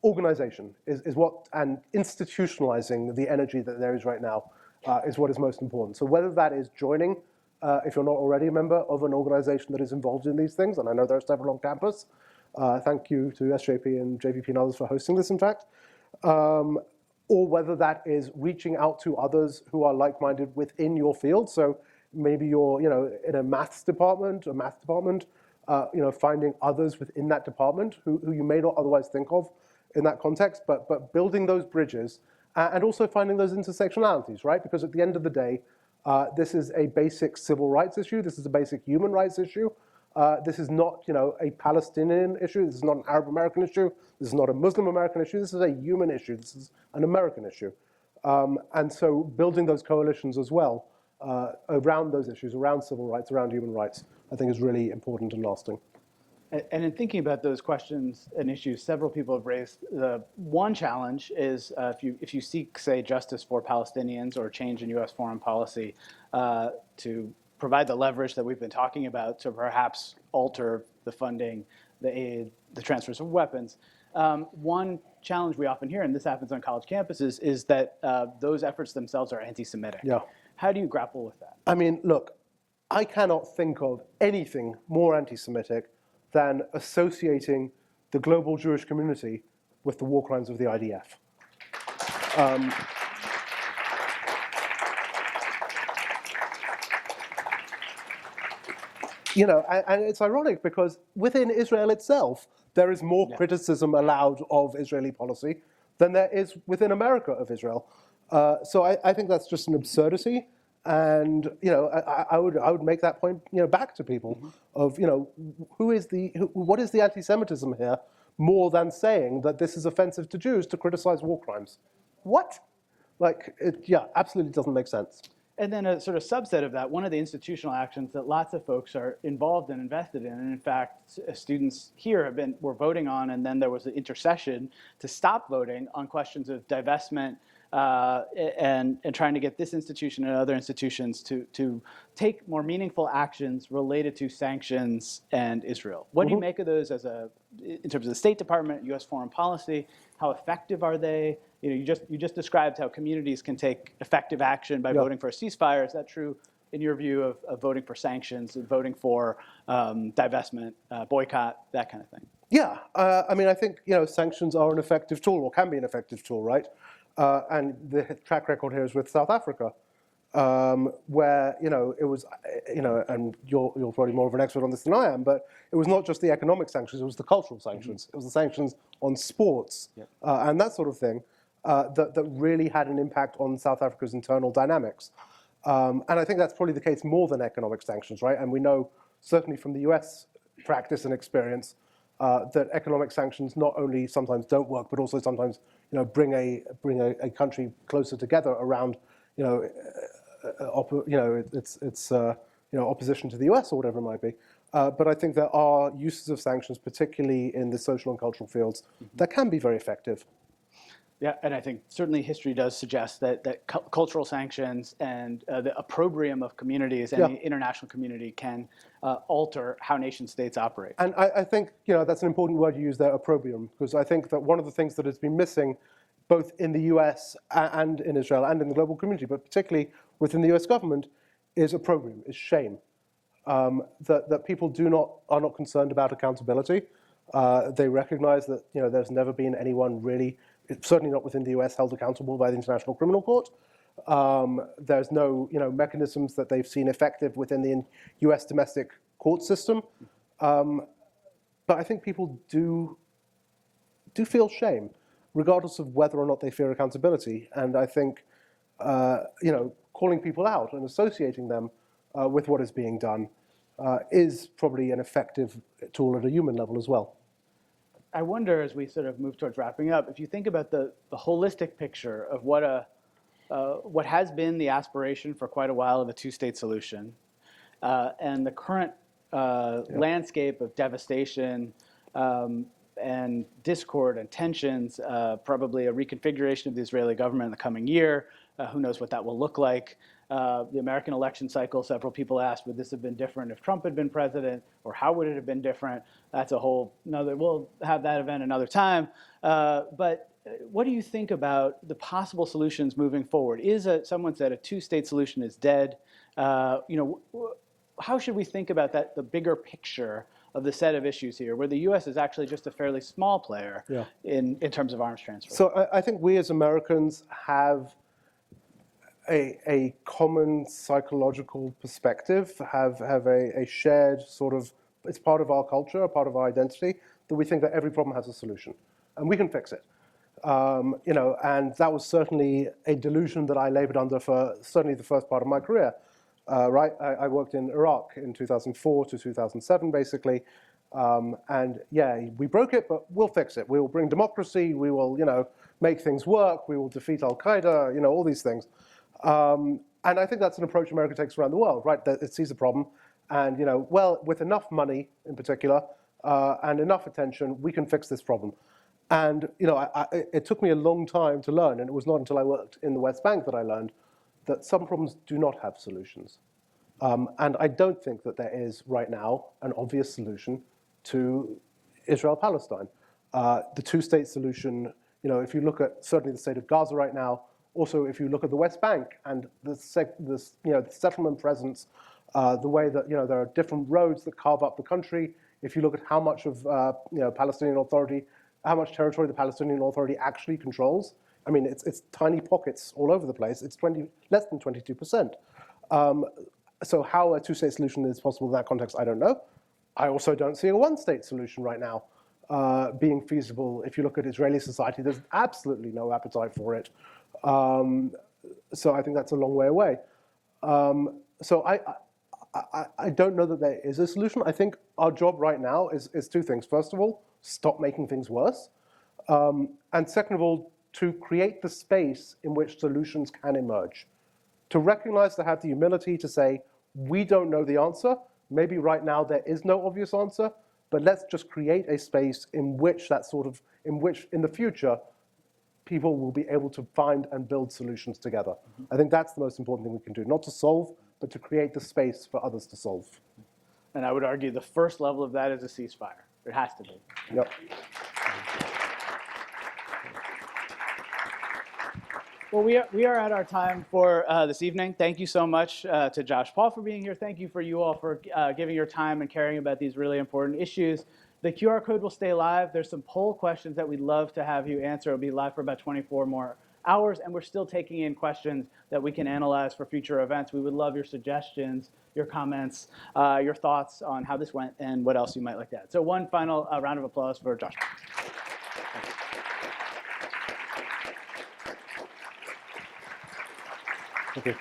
organization is what, and institutionalizing the energy that there is right now is what is most important. So whether that is joining, if you're not already a member of an organization that is involved in these things, and I know there are several on campus. Thank you to SJP and JVP and others for hosting this, in fact. Or whether that is reaching out to others who are like-minded within your field. So maybe you're in a maths department, finding others within that department who you may not otherwise think of in that context, but building those bridges, and also finding those intersectionalities, right? Because at the end of the day, this is a basic civil rights issue. This is a basic human rights issue. This is not, a Palestinian issue. This is not an Arab American issue. This is not a Muslim American issue. This is a human issue. This is an American issue. And so building those coalitions as well around those issues, around civil rights, around human rights, I think is really important and lasting. And in thinking about those questions and issues, several people have raised the one challenge is if you seek, say, justice for Palestinians or change in U.S. foreign policy to provide the leverage that we've been talking about to perhaps alter the funding, the aid, the transfers of weapons. One challenge we often hear, and this happens on college campuses, is that those efforts themselves are anti-Semitic. Yeah. How do you grapple with that? I mean, look, I cannot think of anything more anti-Semitic than associating the global Jewish community with the war crimes of the IDF. And it's ironic because within Israel itself, there is more criticism allowed of Israeli policy than there is within America of Israel. So I think that's just an absurdity. And I would make that point back to people of what is the anti-Semitism here, more than saying that this is offensive to Jews to criticize war crimes. What? It absolutely doesn't make sense. And then a sort of subset of that, one of the institutional actions that lots of folks are involved and invested in, and in fact, students here were voting on, and then there was an intercession to stop voting on questions of divestment and trying to get this institution and other institutions to take more meaningful actions related to sanctions and Israel. What do you make of those in terms of the State Department, U.S. foreign policy? How effective are they? You just described how communities can take effective action by voting for a ceasefire. Is that true in your view of voting for sanctions and voting for divestment, boycott, that kind of thing? Yeah, I think sanctions are an effective tool, or can be an effective tool, right? And the track record here is with South Africa. where it was, and you're probably more of an expert on this than I am, but it was not just the economic sanctions; it was the cultural sanctions. It was the sanctions on sports and that sort of thing that really had an impact on South Africa's internal dynamics. And I think that's probably the case more than economic sanctions, right? And we know certainly from the U.S. practice and experience that economic sanctions not only sometimes don't work, but also sometimes bring a country closer together around it's opposition to the US or whatever it might be. But I think there are uses of sanctions, particularly in the social and cultural fields, that can be very effective. Yeah, and I think certainly history does suggest that cultural sanctions and the opprobrium of communities and the international community can alter how nation states operate. And I think that's an important word you use there, opprobrium, because I think that one of the things that has been missing both in the US and in Israel and in the global community, but particularly within the US government, is opprobrium, is shame. That people are not concerned about accountability. They recognize that there's never been anyone really, certainly not within the US, held accountable by the International Criminal Court. There's no mechanisms that they've seen effective within the US domestic court system. But I think people do feel shame, regardless of whether or not they fear accountability. And I think, calling people out and associating them with what is being done is probably an effective tool at a human level as well. I wonder, as we sort of move towards wrapping up, if you think about the holistic picture of what has been the aspiration for quite a while of a two-state solution, and the current landscape of devastation, and discord and tensions, probably a reconfiguration of the Israeli government in the coming year. Who knows what that will look like? The American election cycle, several people asked, would this have been different if Trump had been president, or how would it have been different? That's a whole another, we'll have that event another time. But what do you think about the possible solutions moving forward? Someone said a two-state solution is dead. How should we think about that, the bigger picture of the set of issues here, where the U.S. is actually just a fairly small player in terms of arms transfer? So I think we as Americans have a common psychological perspective, have a shared sort of, it's part of our culture, a part of our identity, that we think that every problem has a solution, and we can fix it. And that was certainly a delusion that I labored under for certainly the first part of my career. Right, I worked in Iraq in 2004 to 2007, basically, and we broke it, but we'll fix it. We will bring democracy. We will, make things work. We will defeat Al Qaeda. All these things. And I think that's an approach America takes around the world, right? That it sees a problem, and with enough money in particular and enough attention, we can fix this problem. And it took me a long time to learn, and it was not until I worked in the West Bank that I learned that some problems do not have solutions. And I don't think that there is right now an obvious solution to Israel-Palestine. The two-state solution, if you look at certainly the state of Gaza right now, also if you look at the West Bank and the settlement presence, the way that there are different roads that carve up the country. If you look at how much of Palestinian Authority, how much territory the Palestinian Authority actually controls, I mean, it's tiny pockets all over the place. It's less than 22%. So how a two-state solution is possible in that context, I don't know. I also don't see a one-state solution right now being feasible. If you look at Israeli society, there's absolutely no appetite for it. So I think that's a long way away. So I don't know that there is a solution. I think our job right now is two things. First of all, stop making things worse. And second of all, to create the space in which solutions can emerge. To recognize, to have the humility to say, we don't know the answer. Maybe right now there is no obvious answer, but let's just create a space in which in the future, people will be able to find and build solutions together. I think that's the most important thing we can do, not to solve, but to create the space for others to solve. And I would argue the first level of that is a ceasefire. It has to be. Yep. Well, we are at our time for this evening. Thank you so much to Josh Paul for being here. Thank you for you all for giving your time and caring about these really important issues. The QR code will stay live. There's some poll questions that we'd love to have you answer. It'll be live for about 24 more hours, and we're still taking in questions that we can analyze for future events. We would love your suggestions, your comments, your thoughts on how this went and what else you might like to add. So one final round of applause for Josh. Thank you.